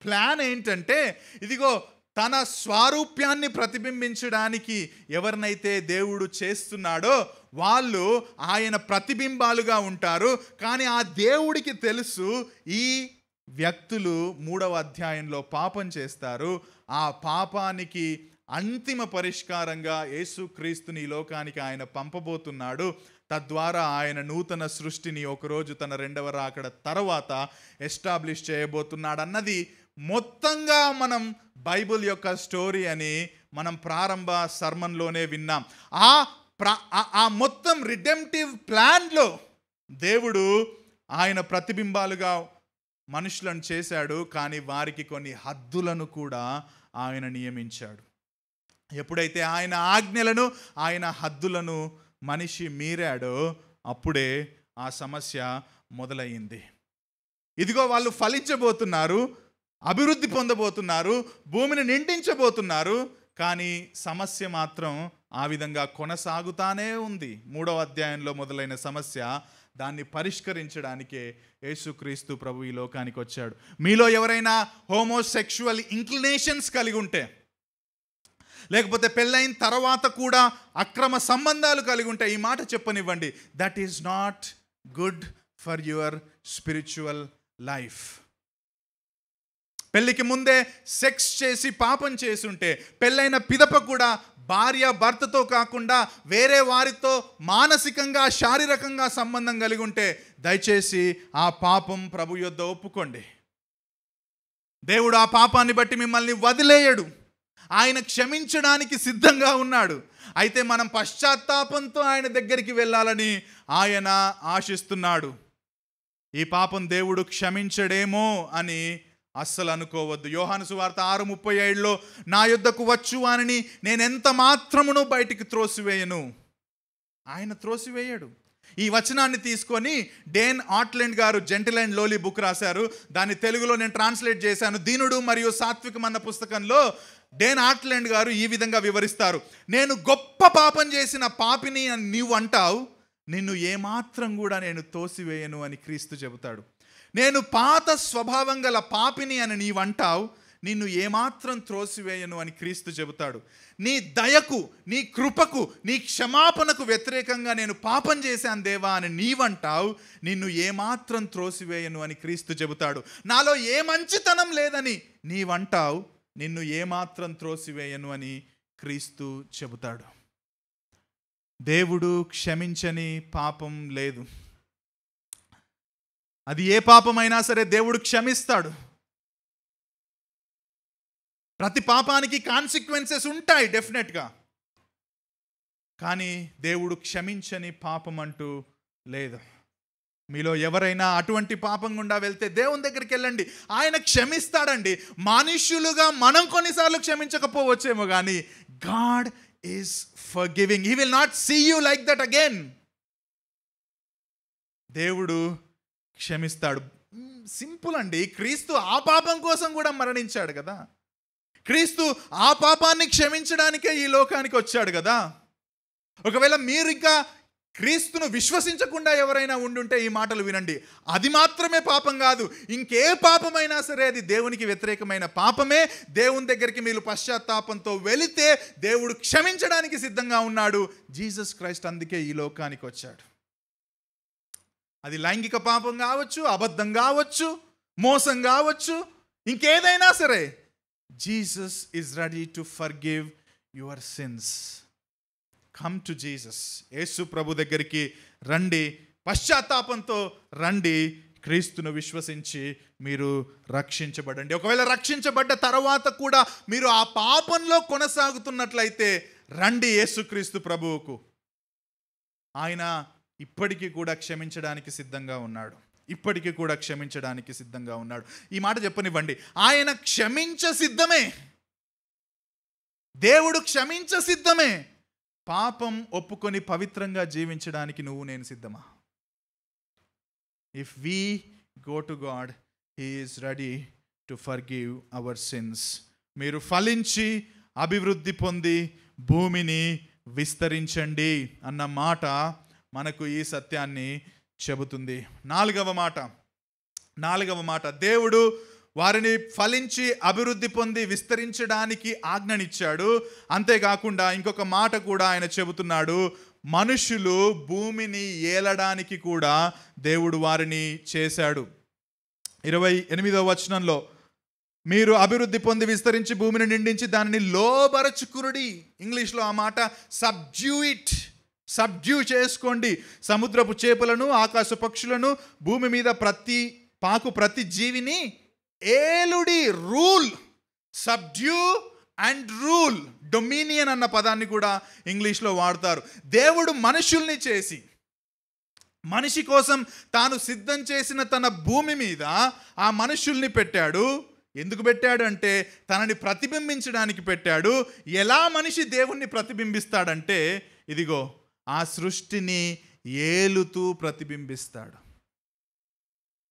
ప్లాన్ ఏంటంటే, ఇదిగో తన స్వారూప్యాన్ని ప్రతిబింబించడానికి ఎవరినైతే దేవుడు చేస్తున్నాడో వాళ్ళు ఆయన ప్రతిబింబాలుగా ఉంటారు. కానీ ఆ దేవుడికి తెలుసు ఈ వ్యక్తులు 3వ అధ్యాయంలో పాపం చేస్తారు. ఆ పాపానికి అంతిమ పరిష్కారంగా యేసుక్రీస్తుని ఈ లోకానికి ఆయన పంపబోతున్నాడు. తద్వారా ఆయన నూతన సృష్టిని ఒకరోజు తన 2వ రాకడ తర్వాత ఎస్టాబ్లిష్ చేయబోతున్నాడు అన్నది మొత్తంగా మనం బైబిల్ యొక్క స్టోరీ అని మనం ప్రారంభ సర్మన్లోనే విన్నాం. ఆ మొత్తం రిడెంప్టివ్ ప్లాన్లో దేవుడు ఆయన ప్రతిబింబాలుగా మనుషులను చేశాడు. కానీ వారికి కొన్ని హద్దులను కూడా ఆయన నియమించాడు. ఎప్పుడైతే ఆయన ఆజ్ఞలను ఆయన హద్దులను మనిషి మీరాడో అప్పుడే ఆ సమస్య మొదలయ్యింది. ఇదిగో వాళ్ళు ఫలించబోతున్నారు, అభివృద్ధి పొందబోతున్నారు, భూమిని నిండించబోతున్నారు. కానీ సమస్య మాత్రం ఆ విధంగా కొనసాగుతానే ఉంది. 3వ అధ్యాయంలో మొదలైన సమస్య, దాన్ని పరిష్కరించడానికే యేసుక్రీస్తు ప్రభు ఈ లోకానికి వచ్చాడు. మీలో ఎవరైనా హోమోసెక్షువల్ ఇంక్లినేషన్స్ కలిగి ఉంటే, లేకపోతే పెళ్ళైన తర్వాత కూడా అక్రమ సంబంధాలు కలిగి ఉంటే, ఈ మాట చెప్పనివ్వండి, that is not good for your spiritual life. పెళ్ళికి ముందే సెక్స్ చేసి పాపం చేసుంటే, పెళ్ళైన పిదప కూడా భార్య భర్తతో కాకుండా వేరే వారితో మానసికంగా శారీరకంగా సంబంధం కలిగి ఉంటే, దయచేసి ఆ పాపం ప్రభు యొద్ద ఒప్పుకోండి. దేవుడు ఆ పాపాన్ని బట్టి మిమ్మల్ని వదిలేయడు. ఆయన క్షమించడానికి సిద్ధంగా ఉన్నాడు. అయితే మనం పశ్చాత్తాపంతో ఆయన దగ్గరికి వెళ్ళాలని ఆయన ఆశిస్తున్నాడు. ఈ పాపం దేవుడు క్షమించడేమో అని అస్సలు అనుకోవద్దు. యోహాను సువార్త 6:37లో నా యొద్దకు వచ్చు వానిని నేనెంత మాత్రమును బయటికి త్రోసివేయను. ఆయన త్రోసివేయడు. ఈ వచనాన్ని తీసుకొని డేన్ ఆట్లెండ్ గారు జెంటిల్ అండ్ లోలీ బుక్ రాశారు. దాన్ని తెలుగులో నేను ట్రాన్స్లేట్ చేశాను. దీనుడు మరియు సాత్వికం అన్న పుస్తకంలో డేన్ ఆట్లెండ్ గారు ఈ విధంగా వివరిస్తారు. నేను గొప్ప పాపం చేసిన పాపిని అని నీవు అంటావు, నిన్ను ఏమాత్రం కూడా నేను తోసివేయను అని క్రీస్తు చెబుతాడు. నేను పాత స్వభావం గల పాపిని అని నీవంటావు, నిన్ను ఏమాత్రం త్రోసివేయను అని క్రీస్తు చెబుతాడు. నీ దయకు, నీ కృపకు, నీ క్షమాపణకు వ్యతిరేకంగా నేను పాపం చేశాను దేవా అని నీవంటావు, నిన్ను ఏమాత్రం త్రోసివేయను అని క్రీస్తు చెబుతాడు. నాలో ఏ మంచితనం లేదని నీవంటావు, నిన్ను ఏమాత్రం త్రోసివేయను అని క్రీస్తు చెబుతాడు. దేవుడు క్షమించని పాపం లేదు. అది ఏ పాపమైనా సరే దేవుడు క్షమిస్తాడు. ప్రతి పాపానికి కాన్సిక్వెన్సెస్ ఉంటాయి డెఫినెట్గా. కానీ దేవుడు క్షమించని పాపం అంటూ లేదు. మీలో ఎవరైనా అటువంటి పాపం గుండా వెళ్తే దేవుని దగ్గరికి వెళ్ళండి, ఆయన క్షమిస్తాడండి. మనుష్యులుగా మనం కొన్నిసార్లు క్షమించకపోవచ్చేమో, కానీ God is forgiving. He will not see you like that again. దేవుడు క్షమిస్తాడు. సింపుల్ అండి. క్రీస్తు ఆ పాపం కోసం కూడా మరణించాడు కదా. క్రీస్తు ఆ పాపాన్ని క్షమించడానికే ఈ లోకానికి వచ్చాడు కదా. ఒకవేళ మీరు ఇంకా క్రీస్తును విశ్వసించకుండా ఎవరైనా ఉండుంటే ఈ మాటలు వినండి. అది మాత్రమే పాపం కాదు, ఇంకే పాపమైనా సరే అది దేవునికి వ్యతిరేకమైన పాపమే. దేవుని దగ్గరికి మీరు పశ్చాత్తాపంతో వెళితే దేవుడు క్షమించడానికి సిద్ధంగా ఉన్నాడు. జీసస్ క్రైస్ట్ అందుకే ఈ లోకానికి వచ్చాడు. అది లైంగిక పాపం కావచ్చు, అబద్ధం కావచ్చు, మోసం కావచ్చు, ఇంకేదైనా సరే. Jesus is ready to forgive your sins. Come to Jesus. Yesu ప్రభు దగ్గరికి రండి, పశ్చాత్తాపంతో రండి, క్రీస్తును విశ్వసించి మీరు రక్షించబడండి. ఒకవేళ రక్షించబడ్డ తర్వాత కూడా మీరు ఆ పాపంలో కొనసాగుతున్నట్లయితే రండి యేసుక్రీస్తు ప్రభువుకు. ఆయన ఇప్పటికీ కూడా క్షమించడానికి సిద్ధంగా ఉన్నాడు. ఇప్పటికీ కూడా క్షమించడానికి సిద్ధంగా ఉన్నాడు. ఈ మాట చెప్పనివ్వండి, ఆయన క్షమించ సిద్ధమే. దేవుడు క్షమించ సిద్ధమే. పాపం ఒప్పుకొని పవిత్రంగా జీవించడానికి నువ్వు నేను సిద్ధమా? If we go to God, he is ready to forgive our sins. మీరు ఫలించి అభివృద్ధి పొంది భూమిని విస్తరించండి అన్న మాట మనకు ఈ సత్యాన్ని చెబుతుంది. నాలుగవ మాట, దేవుడు వారిని ఫలించి అభివృద్ధి పొంది విస్తరించడానికి ఆజ్ఞనిచ్చాడు. అంతేకాకుండా ఇంకొక మాట కూడా ఆయన చెబుతున్నాడు, మనుషులు భూమిని ఏలడానికి కూడా దేవుడు వారిని చేశాడు. 28వ వచనంలో, మీరు అభివృద్ధి పొంది విస్తరించి భూమిని నిండించి దానిని లోబరచుకురుడి. ఇంగ్లీష్లో ఆ మాట సబ్డ్యూ చేసుకోండి. సముద్రపు చేపలను, ఆకాశ పక్షులను, భూమి మీద ప్రతి జీవిని ఏలుడి. Rule, subdue and rule. Dominion అన్న పదాన్ని కూడా ఇంగ్లీష్లో వాడతారు. దేవుడు మనుషుల్ని చేసి, మనిషి కోసం తాను సిద్ధం చేసిన తన భూమి మీద ఆ మనుషుల్ని పెట్టాడు. ఎందుకు పెట్టాడు అంటే తనని ప్రతిబింబించడానికి పెట్టాడు. ఎలా మనిషి దేవుణ్ణి ప్రతిబింబిస్తాడంటే, ఇదిగో ఆ సృష్టిని ఏలుతూ ప్రతిబింబిస్తాడు.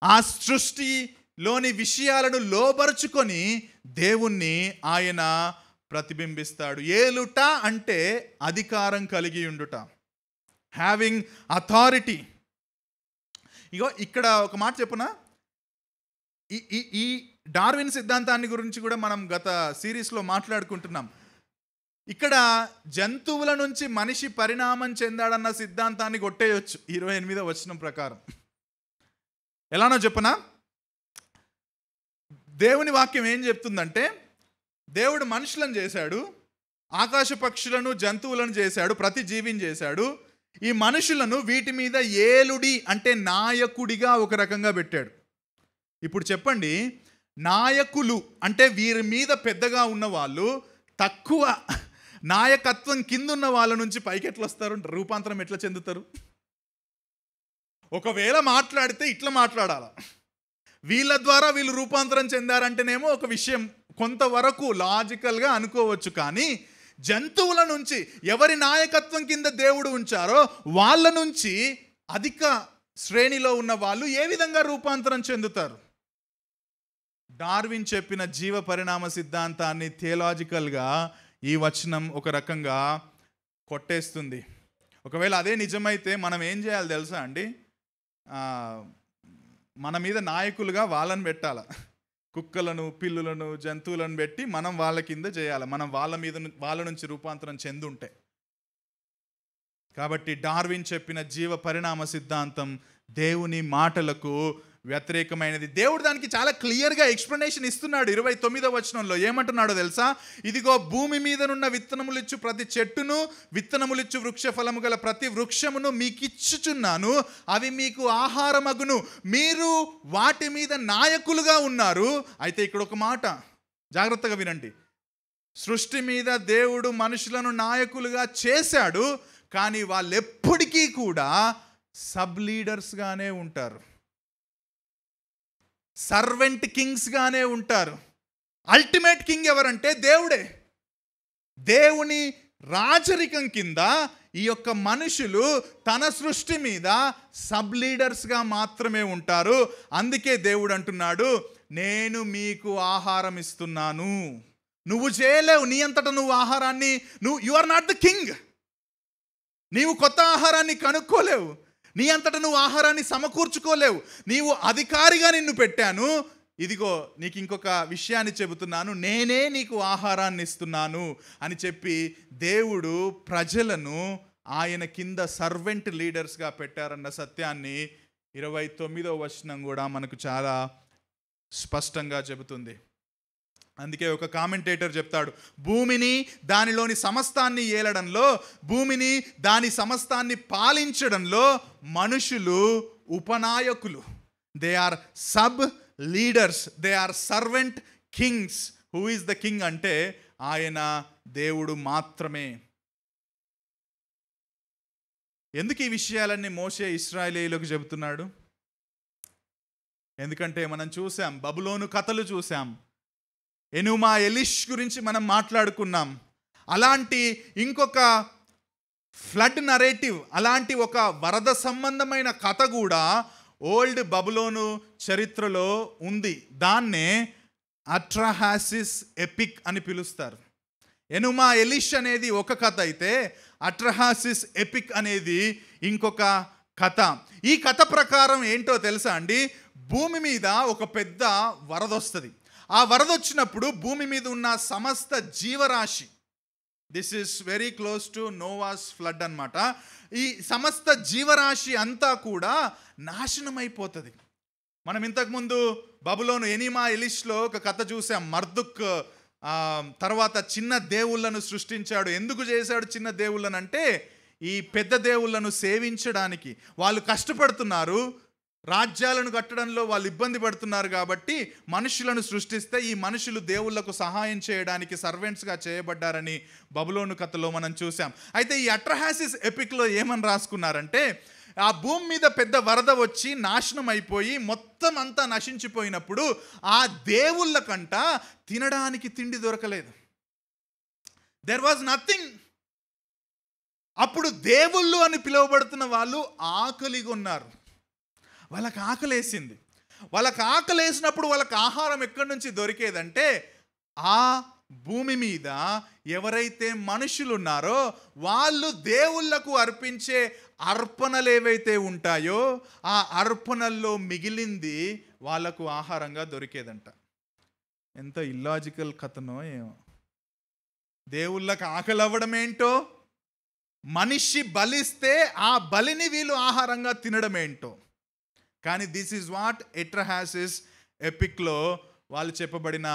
ఆ సృష్టిలోని విషయాలను లోబరుచుకొని దేవుణ్ణి ఆయన ప్రతిబింబిస్తాడు. ఏలుట అంటే అధికారం కలిగి ఉండుట, హ్యావింగ్ అథారిటీ. ఇగో ఇక్కడ ఒక మాట చెప్పునా, ఈ డార్విన్ సిద్ధాంతాన్ని గురించి కూడా మనం గత సిరీస్లో మాట్లాడుకుంటున్నాం. ఇక్కడ జంతువుల నుంచి మనిషి పరిణామం చెందాడన్న సిద్ధాంతాన్ని కొట్టేయచ్చు 28వ వచనం ప్రకారం. ఎలానో చెప్పనా, దేవుని వాక్యం ఏం చెప్తుందంటే, దేవుడు మనుషులను చేశాడు, ఆకాశ పక్షులను, జంతువులను చేశాడు, ప్రతి జీవిని చేశాడు. ఈ మనుషులను వీటి మీద ఏలుడి అంటే నాయకుడిగా ఒక రకంగా పెట్టాడు. ఇప్పుడు చెప్పండి, నాయకులు అంటే వీరి మీద పెద్దగా ఉన్న వాళ్ళు తక్కువ నాయకత్వం కింద ఉన్న వాళ్ళ నుంచి పైకి ఎట్లా వస్తారు? రూపాంతరం ఎట్లా చెందుతారు? ఒకవేళ మాట్లాడితే ఇట్లా మాట్లాడాల. వీళ్ళ ద్వారా వీళ్ళు రూపాంతరం చెందారంటేనేమో ఒక విషయం కొంతవరకు లాజికల్గా అనుకోవచ్చు. కానీ జంతువుల నుంచి ఎవరి నాయకత్వం కింద దేవుడు ఉంచారో వాళ్ళ నుంచి అధిక శ్రేణిలో ఉన్న వాళ్ళు ఏ విధంగా రూపాంతరం చెందుతారు? డార్విన్ చెప్పిన జీవ పరిణామ సిద్ధాంతాన్ని థియలాజికల్గా ఈ వచనం ఒక రకంగా కొట్టేస్తుంది. ఒకవేళ అదే నిజమైతే మనం ఏం చేయాలి తెలుసా అండి? మన మీద నాయకులుగా వాళ్ళని పెట్టాలి. కుక్కలను, పిల్లులను, జంతువులను పెట్టి మనం వాళ్ళ కింద చేయాలి. మనం వాళ్ళ నుంచి రూపాంతరం చెందుంటే. కాబట్టి డార్విన్ చెప్పిన జీవ పరిణామ సిద్ధాంతం దేవుని మాటలకు వ్యతిరేకమైనది. దేవుడు దానికి చాలా క్లియర్గా ఎక్స్ప్లెనేషన్ ఇస్తున్నాడు. 29వ వచనంలో ఏమంటున్నాడో తెలుసా? ఇదిగో భూమి మీదనున్న విత్తనములిచ్చు ప్రతి చెట్టును, విత్తనములిచ్చు వృక్ష ఫలము గల ప్రతి వృక్షమును మీకిచ్చుచున్నాను, అవి మీకు ఆహారమగును, మీరు వాటి మీద నాయకులుగా ఉన్నారు. అయితే ఇక్కడ ఒక మాట జాగ్రత్తగా వినండి. సృష్టి మీద దేవుడు మనుషులను నాయకులుగా చేశాడు, కానీ వాళ్ళు ఎప్పటికీ కూడా సబ్ లీడర్స్గానే ఉంటారు, సర్వెంట్ కింగ్స్గానే ఉంటారు. అల్టిమేట్ కింగ్ ఎవరంటే దేవుడే. దేవుని రాజరికం కింద ఈ యొక్క మనుషులు తన సృష్టి మీద సబ్ లీడర్స్గా మాత్రమే ఉంటారు. అందుకే దేవుడు అంటున్నాడు, నేను మీకు ఆహారం ఇస్తున్నాను. నువ్వు చేయలేవు నీ అంతటా నువ్వు ఆహారాన్ని. You are not the king. నీవు కొత్త ఆహారాన్ని కనుక్కోలేవు, నీ అంతటా నువ్వు ఆహారాన్ని సమకూర్చుకోలేవు. నీవు అధికారిగా నిన్ను పెట్టాను. ఇదిగో నీకు ఇంకొక విషయాన్ని చెబుతున్నాను, నేనే నీకు ఆహారాన్ని ఇస్తున్నాను అని చెప్పి దేవుడు ప్రజలను ఆయన కింద సర్వెంట్ లీడర్స్గా పెట్టారన్న సత్యాన్ని 29వ వచనం కూడా మనకు చాలా స్పష్టంగా చెబుతుంది. అందుకే ఒక కామెంటేటర్ చెప్తాడు, భూమిని దానిలోని సమస్తాన్ని ఏలడంలో, భూమిని దాని సమస్తాన్ని పాలించడంలో మనుషులు ఉపనాయకులు. They are sub leaders, they are servant kings. Who is the king అంటే ఆయన దేవుడు మాత్రమే. ఎందుకు ఈ విషయాలన్నీ మోషే ఇశ్రాయేలీయులకు చెబుతున్నాడు? ఎందుకంటే మనం చూసాం, బబులోను కథలు చూసాం, ఎనుమా ఎలిష్ గురించి మనం మాట్లాడుకున్నాం. అలాంటి ఇంకొక ఫ్లడ్ నరేటివ్, అలాంటి ఒక వరద సంబంధమైన కథ కూడా ఓల్డ్ బబులోను చరిత్రలో ఉంది. దాన్నే అట్రహాసిస్ ఎపిక్ అని పిలుస్తారు. ఎనుమా ఎలిష్ అనేది ఒక కథ అయితే అట్రహాసిస్ ఎపిక్ అనేది ఇంకొక కథ. ఈ కథ ప్రకారం ఏంటో తెలుసా అండి? భూమి మీద ఒక పెద్ద వరద వస్తుంది. ఆ వరద వచ్చినప్పుడు భూమి మీద ఉన్న సమస్త జీవరాశి, this is very close to నోవాస్ flood అన్నమాట, ఈ సమస్త జీవరాశి అంతా కూడా నాశనం అయిపోతుంది. మనం ఇంతకుముందు బబులోను ఎనిమా ఎలిష్లో ఒక కథ చూసాం. మర్దుక్ తర్వాత చిన్న దేవుళ్ళను సృష్టించాడు. ఎందుకు చేశాడు చిన్న దేవుళ్ళను అంటే, ఈ పెద్ద దేవుళ్ళను సేవించడానికి. వాళ్ళు కష్టపడుతున్నారు, రాజ్యాలను కట్టడంలో వాళ్ళు ఇబ్బంది పడుతున్నారు కాబట్టి మనుషులను సృష్టిస్తే ఈ మనుషులు దేవుళ్లకు సహాయం చేయడానికి సర్వెంట్స్గా చేయబడ్డారని బబులోను కథలో మనం చూసాం. అయితే ఈ అట్రహాసిస్ ఎపిక్లో ఏమని రాసుకున్నారంటే, ఆ భూమి మీద పెద్ద వరద వచ్చి నాశనం అయిపోయి మొత్తం అంతా నశించిపోయినప్పుడు ఆ దేవుళ్ళకంట తినడానికి తిండి దొరకలేదు. There was nothing. అప్పుడు దేవుళ్ళు అని పిలువబడుతున్న వాళ్ళు ఆకలిగా ఉన్నారు. వాళ్ళకి ఆకలేసింది. వాళ్ళకి ఆకలేసినప్పుడు వాళ్ళకి ఆహారం ఎక్కడి నుంచి దొరికేదంటే, ఆ భూమి మీద ఎవరైతే మనుషులు ఉన్నారో వాళ్ళు దేవుళ్లకు అర్పించే అర్పణలు ఏవైతే ఉంటాయో ఆ అర్పణల్లో మిగిలింది వాళ్ళకు ఆహారంగా దొరికేదంట. ఎంత ఇల్లాజికల్ కథనో ఏమో. దేవుళ్ళకు ఆకలి అవ్వడం ఏంటో, మనిషి బలిస్తే ఆ బలిని వీళ్ళు ఆహారంగా తినడం ఏంటో. కానీ దిస్ ఈజ్ వాట్ అట్రహాసిస్ ఎపిక్లో వాళ్ళు చెప్పబడిన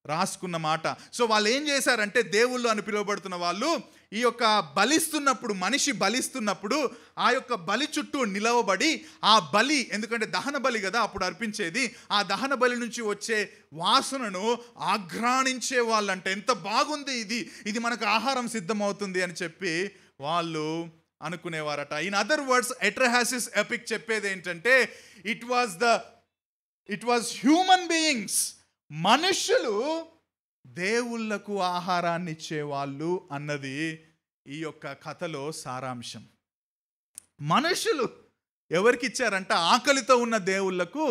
రాసుకున్న మాట. సో వాళ్ళు ఏం చేశారంటే, దేవుళ్ళు అని పిలువబడుతున్న వాళ్ళు ఈ యొక్క బలిస్తున్నప్పుడు, మనిషి బలిస్తున్నప్పుడు ఆ యొక్క బలి చుట్టూ నిలవబడి ఆ బలి, ఎందుకంటే దహన బలి కదా అప్పుడు అర్పించేది, ఆ దహన బలి నుంచి వచ్చే వాసనను ఆఘ్రాణించే వాళ్ళంటే ఎంత బాగుంది ఇది మనకు ఆహారం సిద్ధమవుతుంది అని చెప్పి వాళ్ళు అనుకునేవారట. ఇన్ అదర్ వర్డ్స్ ఎట్రహాసిస్ ఎపిక్ చెప్పేది ఏంటంటే ఇట్ వాజ్ హ్యూమన్ బీయింగ్స్, మనుషులు దేవుళ్లకు ఆహారాన్ని ఇచ్చేవాళ్ళు అన్నది ఈ యొక్క కథలో సారాంశం. మనుషులు ఎవరికి ఇచ్చారంట? ఆకలితో ఉన్న దేవుళ్లకు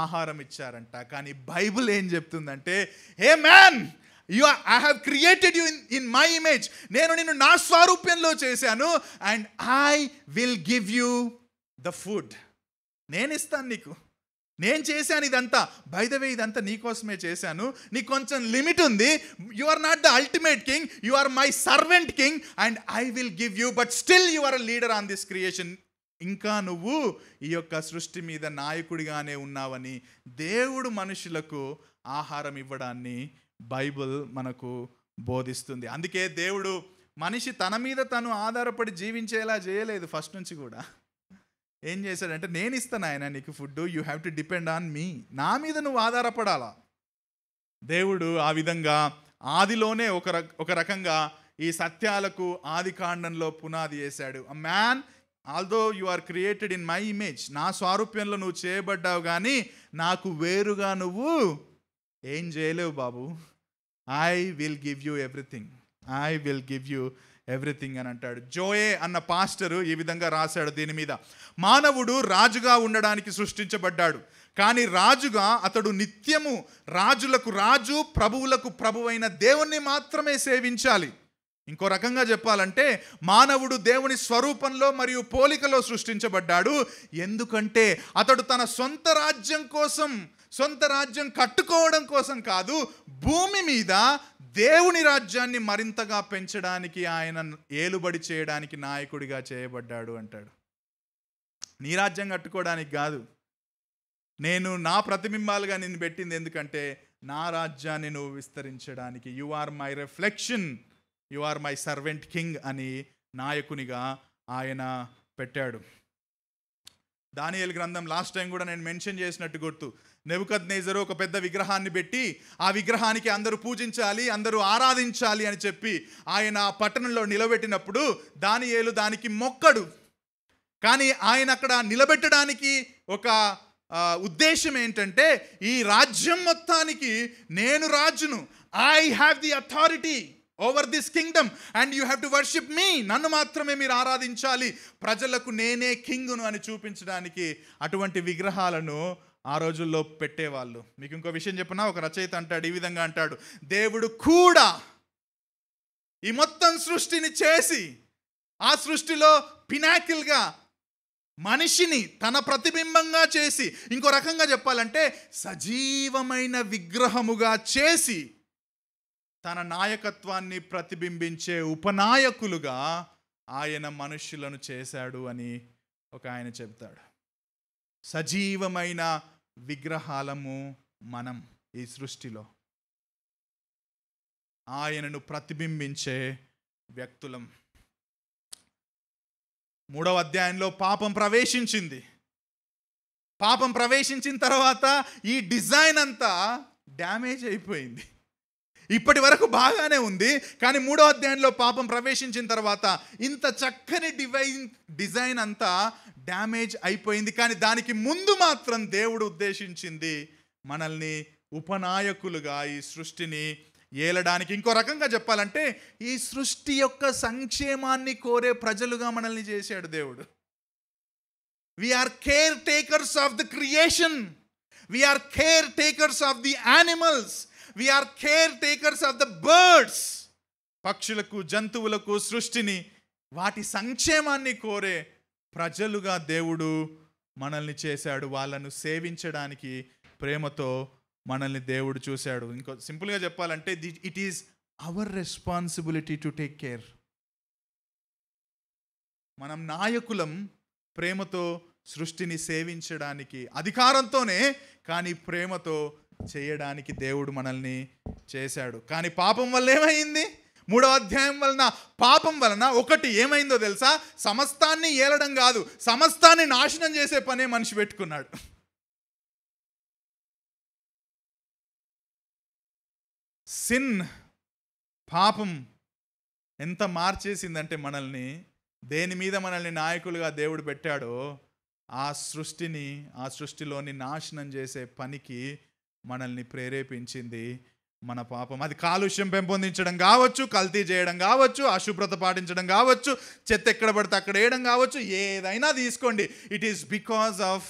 ఆహారం ఇచ్చారంట. కానీ బైబిల్ ఏం చెప్తుందంటే, hey man, I have created you in my image, నేను నిన్ను నా స్వరూప్యంలో చేశాను, and I will give you the food. నేను ఇస్తాను నీకు, నేను చేశాను ఇదంతా. బై ద వే, ఇదంతా నీకోసమే చేశాను. నీకు కొంచెం లిమిట్ ఉంది. You are not the ultimate king, you are my servant king, and I will give you, but still you are a leader on this creation. ఇంకా నువ్వు ఈ యొక్క సృష్టి మీద నాయకుడిగానే ఉన్నావని దేవుడు మనుషులకు ఆహారం ఇవ్వడాన్ని బైబిల్ మనకు బోధిస్తుంది. అందుకే దేవుడు మనిషి తన మీద తను ఆధారపడి జీవించేలా చేయలేదు. ఫస్ట్ నుంచి కూడా ఏం చేశాడంటే, నేను ఇస్తాను ఆయన నీకు food, you have to depend on me, నా మీద నువ్వు ఆధారపడాలా. దేవుడు ఆ విధంగా ఆదిలోనే ఒక రకంగా ఈ సత్యాలకు ఆది కాండంలో పునాది వేశాడు. A man, although you are created in my image, నా స్వారూప్యంలో నువ్వు చేయబడ్డావు, కానీ నాకు వేరుగా నువ్వు ఏం చేయలేవు బాబు. I will give you everything, I will give you everything అని అంటాడు. జోయే అన్న పాస్టరు ఈ విధంగా రాశాడు దీని మీద: మానవుడు రాజుగా ఉండడానికి సృష్టించబడ్డాడు, కానీ రాజుగా అతడు నిత్యము రాజులకు రాజు, ప్రభువులకు ప్రభువైన దేవుణ్ణి మాత్రమే సేవించాలి. ఇంకో రకంగా చెప్పాలంటే, మానవుడు దేవుని స్వరూపంలో మరియు పోలికలో సృష్టించబడ్డాడు. ఎందుకంటే అతడు తన సొంత రాజ్యం కోసం, సొంత రాజ్యం కట్టుకోవడం కోసం కాదు, భూమి మీద దేవుని రాజ్యాన్ని మరింతగా పెంచడానికి, ఆయన ఏలుబడి చేయడానికి నాయకుడిగా చేయబడ్డాడు అంటాడు. నీ రాజ్యం కట్టుకోవడానికి కాదు, నేను నా ప్రతిబింబాలుగా నిన్ను పెట్టింది ఎందుకంటే నా రాజ్యాన్ని నువ్వు విస్తరించడానికి. You are my reflection, you are my servant king అని నాయకునిగా ఆయన పెట్టాడు. దానియేలు గ్రంథం లాస్ట్ టైం కూడా నేను మెన్షన్ చేసినట్టు గుర్తు. నెబుకద్నెజరు ఒక పెద్ద విగ్రహాన్ని పెట్టి, ఆ విగ్రహానికి అందరూ పూజించాలి, అందరూ ఆరాధించాలి అని చెప్పి ఆయన పట్టణంలో నిలబెట్టినప్పుడు దానియేలు దానికి మొక్కడు. కానీ ఆయన అక్కడ నిలబెట్టడానికి ఒక ఉద్దేశం ఏంటంటే, ఈ రాజ్యం మొత్తానికి నేను రాజును, I have the authority over this Kingdom and you have to worship మీ, నన్ను మాత్రమే మీరు ఆరాధించాలి, ప్రజలకు నేనే కింగును అని చూపించడానికి అటువంటి విగ్రహాలను ఆ రోజుల్లో పెట్టేవాళ్ళు. మీకు ఇంకో విషయం చెప్పినా, ఒక రచయిత అంటాడు, ఈ విధంగా అంటాడు: దేవుడు కూడా ఈ మొత్తం సృష్టిని చేసి, ఆ సృష్టిలో పినాకిల్గా మనిషిని తన ప్రతిబింబంగా చేసి, ఇంకో రకంగా చెప్పాలంటే సజీవమైన విగ్రహముగా చేసి, తన నాయకత్వాన్ని ప్రతిబింబించే ఉపనాయకులుగా ఆయన మనుష్యులను చేశాడు అని ఒక ఆయన చెప్తాడు. సజీవమైన విగ్రహాలము మనం ఈ సృష్టిలో, ఆయనను ప్రతిబింబించే వ్యక్తులం. 3వ అధ్యాయంలో పాపం ప్రవేశించింది. పాపం ప్రవేశించిన తర్వాత ఈ డిజైన్ అంతా డ్యామేజ్ అయిపోయింది. ఇప్పటి వరకు బాగానే ఉంది, కానీ 3వ అధ్యాయంలో పాపం ప్రవేశించిన తర్వాత ఇంత చక్కని డిజైన్ అంతా డ్యామేజ్ అయిపోయింది. కానీ దానికి ముందు మాత్రం దేవుడు ఉద్దేశించింది మనల్ని ఉపనాయకులుగా ఈ సృష్టిని ఏలడానికి. ఇంకో రకంగా చెప్పాలంటే ఈ సృష్టి యొక్క సంక్షేమాన్ని కోరే ప్రజలుగా మనల్ని చేశాడు దేవుడు. We are caretakers of the creation, we are caretakers of the animals, we are caretakers of the birds. పక్షులకు, జంతువులకు, సృష్టిని, వాటి సంక్షేమాన్ని కోరే ప్రజలుగా దేవుడు మనల్ని చేశాడు. వాళ్ళను సేవించడానికి ప్రేమతో మనల్ని దేవుడు చూశాడు. ఇంకో సింపుల్గా చెప్పాలంటే it is our responsibility to take care. మనం నాయకులం ప్రేమతో సృష్టిని సేవించడానికి, అధికారంతోనే, కానీ ప్రేమతో చేయడానికి దేవుడు మనల్ని చేశాడు. కానీ పాపం వల్ల ఏమైంది? 3వ అధ్యాయం వలన, పాపం వలన ఒకటి ఏమైందో తెలుసా? సమస్తాన్ని ఏలడం కాదు, సమస్తాన్ని నాశనం చేసే పనే మనిషి పెట్టుకున్నాడు. సిన్, పాపం ఎంత మార్చేసిందంటే మనల్ని, దేని మీద మనల్ని నాయకులుగా దేవుడు పెట్టాడో ఆ సృష్టిలోని నాశనం చేసే పనికి మనల్ని ప్రేరేపించింది మన పాపం. అది కాలుష్యం పెంపొందించడం కావచ్చు, కల్తీ చేయడం కావచ్చు, అశుభ్రత పాటించడం కావచ్చు, చెత్త ఎక్కడ పడితే అక్కడ వేయడం కావచ్చు, ఏదైనా తీసుకోండి. It is because of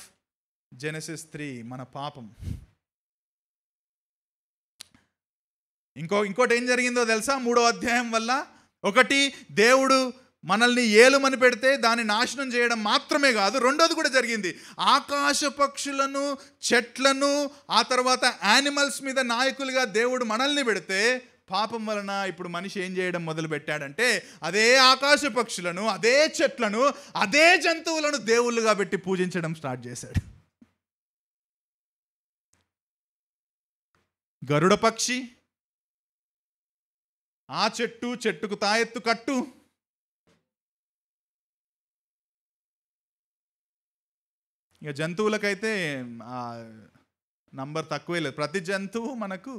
Genesis 3, మన పాపం. ఇంకోటి ఏం జరిగిందో తెలుసా 3వ అధ్యాయం వల్ల? ఒకటి, దేవుడు మనల్ని ఏలుమని పెడితే దాన్ని నాశనం చేయడం మాత్రమే కాదు, రెండోది కూడా జరిగింది. ఆకాశ పక్షులను, చెట్లను, ఆ తర్వాత యానిమల్స్ మీద నాయకులుగా దేవుడు మనల్ని పెడితే పాపం వలన ఇప్పుడు మనిషి ఏం చేయడం మొదలు పెట్టాడంటే అదే ఆకాశ పక్షులను, అదే చెట్లను, అదే జంతువులను దేవుళ్ళుగా పెట్టి పూజించడం స్టార్ట్ చేశాడు. గరుడ పక్షి, ఆ చెట్టుకు తాయెత్తు కట్టు, ఇక జంతువులకైతే నంబర్ తక్కువే లేదు. ప్రతి జంతువు మనకు,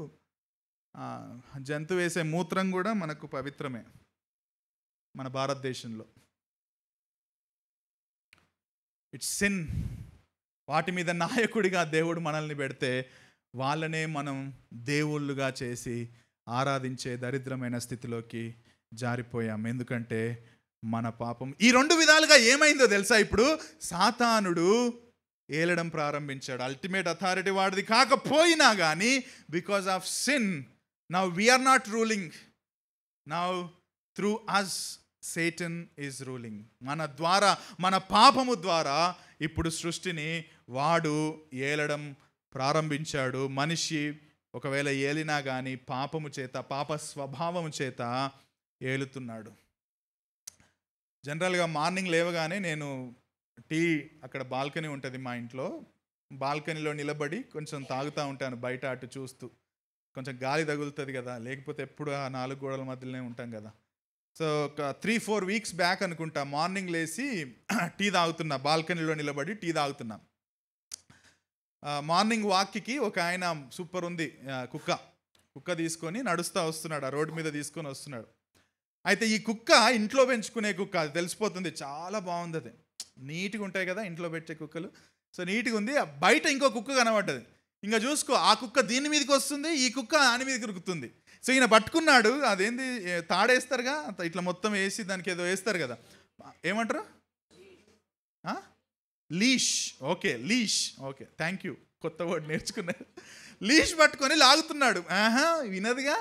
జంతువు వేసే మూత్రం కూడా మనకు పవిత్రమే మన భారతదేశంలో. It's sin. వాటి మీద నాయకుడిగా దేవుడు మనల్ని పెడితే వాళ్ళనే మనం దేవుళ్ళుగా చేసి ఆరాధించే దరిద్రమైన స్థితిలోకి జారిపోయాం. ఎందుకంటే మన పాపం. ఈ 2 విధాలుగా ఏమైందో తెలుసా? ఇప్పుడు సాతానుడు ఏలడం ప్రారంభించాడు. అల్టిమేట్ అథారిటీ వాడిది కాకపోయినా కానీ because of sin now we are not ruling. Now through us Satan is ruling. మన ద్వారా, మన పాపము ద్వారా ఇప్పుడు సృష్టిని వాడు ఏలడం ప్రారంభించాడు. మనిషి ఒకవేళ ఏలినా కానీ పాపము చేత, పాప స్వభావము చేత ఏలుతున్నాడు. జనరల్గా మార్నింగ్ లేవగానే నేను టీ, అక్కడ బాల్కనీ ఉంటుంది మా ఇంట్లో, బాల్కనీలో నిలబడి కొంచెం తాగుతూ ఉంటాను, బయట అటు చూస్తూ. కొంచెం గాలి తగులుతుంది కదా, లేకపోతే ఎప్పుడు ఆ 4 గోడల మధ్యలోనే ఉంటాం కదా. సో ఒక 3-4 వీక్స్ బ్యాక్ అనుకుంటా, మార్నింగ్ లేచి టీ తాగుతున్నా, బాల్కనీలో నిలబడి టీ తాగుతున్నా. మార్నింగ్ వాక్కి ఒక ఆయన సూపర్ ఉంది కుక్క తీసుకొని నడుస్తూ వస్తున్నాడు, ఆ రోడ్డు మీద తీసుకొని వస్తున్నాడు. అయితే ఈ కుక్క ఇంట్లో పెంచుకునే కుక్క, అది తెలిసిపోతుంది, చాలా బాగుంది, అది నీట్గా ఉంటాయి కదా ఇంట్లో పెట్టే కుక్కలు. సో నీట్గా ఉంది. బయట ఇంకో కుక్క కనబడ్డది. ఇంకా చూసుకో, ఆ కుక్క దీని మీదకి వస్తుంది, ఈ కుక్క దాని మీదకి ఉరుకుతుంది. సో ఈయన పట్టుకున్నాడు, అదేంది తాడేస్తారుగా ఇట్లా మొత్తం వేసి దానికి ఏదో వేస్తారు కదా, ఏమంటారు, లీష్. ఓకే థ్యాంక్ యూ, కొత్త వర్డ్ నేర్చుకున్నాడు. లీష్ పట్టుకొని లాగుతున్నాడు. వినదిగా,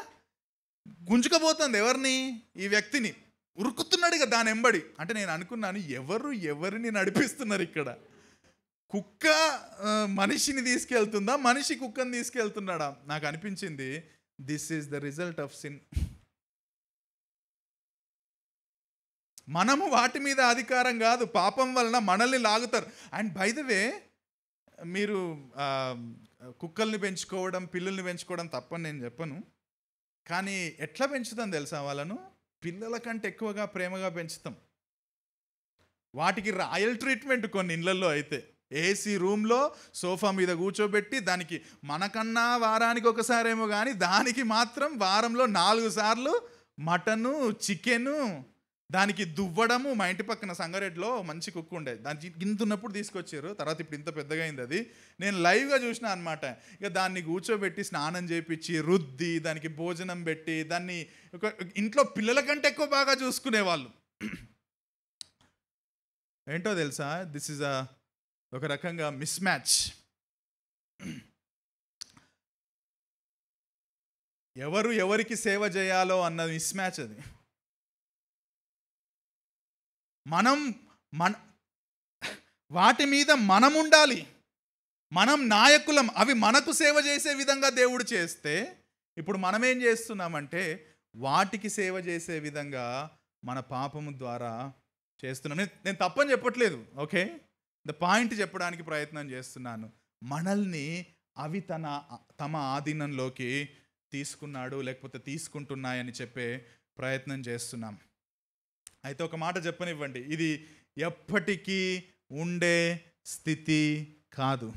గుంజుకపోతుంది ఎవరిని, ఈ వ్యక్తిని. ఉరుకుతున్నాడు ఇక దాని ఎంబడి. అంటే నేను అనుకున్నాను, ఎవరిని నడిపిస్తున్నారు ఇక్కడ? కుక్క మనిషిని తీసుకెళ్తుందా, మనిషి కుక్కని తీసుకెళ్తున్నాడా? నాకు అనిపించింది this is the result of sin. మనము వాటి మీద అధికారం కాదు, పాపం వలన మనల్ని లాగుతారు. అండ్ బై ద వే, మీరు కుక్కల్ని పెంచుకోవడం, పిల్లుల్ని పెంచుకోవడం తప్పని నేను చెప్పను, కానీ ఎట్లా పెంచుతాం తెలుసా? వాళ్ళను పిల్లల కంటే ఎక్కువగా ప్రేమగా పెంచుతాం. వాటికి రాయల్ ట్రీట్మెంట్ కొన్ని ఇళ్ళల్లో అయితే ఏసీ రూమ్లో సోఫా మీద కూర్చోబెట్టి, దానికి మనకన్నా వారానికి ఒకసారేమో కానీ దానికి మాత్రం వారంలో 4 సార్లు మటను, చికెను, దానికి దువ్వడము. మా ఇంటి పక్కన సంగారెడ్డిలో మంచి కుక్క ఉండేది, దానికి ఇంత ఉన్నప్పుడు తీసుకొచ్చారు, తర్వాత ఇప్పుడు ఇంత పెద్దగా అయింది. అది నేను లైవ్గా చూసిన అనమాట. ఇక దాన్ని కూర్చోబెట్టి స్నానం చేయించి, రుద్ది, దానికి భోజనం పెట్టి, దాన్ని ఇంట్లో పిల్లల కంటే ఎక్కువ బాగా చూసుకునేవాళ్ళు. ఏంటో తెలుసా, దిస్ ఈజ్ ఒక రకంగా మిస్ మ్యాచ్. ఎవరికి సేవ చేయాలో అన్న మిస్ మ్యాచ్ అది. వాటి మీద మనం ఉండాలి, మనం నాయకులం, అవి మనకు సేవ చేసే విధంగా దేవుడు చేస్తే, ఇప్పుడు మనం ఏం చేస్తున్నామంటే వాటికి సేవ చేసే విధంగా మన పాపము ద్వారా చేస్తున్నాం. నేను తప్పని చెప్పట్లేదు, ఓకే, ద పాయింట్ చెప్పడానికి ప్రయత్నం చేస్తున్నాను. మనల్ని అవి తమ ఆధీనంలోకి తీసుకున్నాడు, లేకపోతే తీసుకుంటున్నాయని చెప్పే ప్రయత్నం చేస్తున్నాం. అయితే ఒక మాట చెప్పనివ్వండి, ఇది ఎప్పటికీ ఉండే స్థితి కాదు,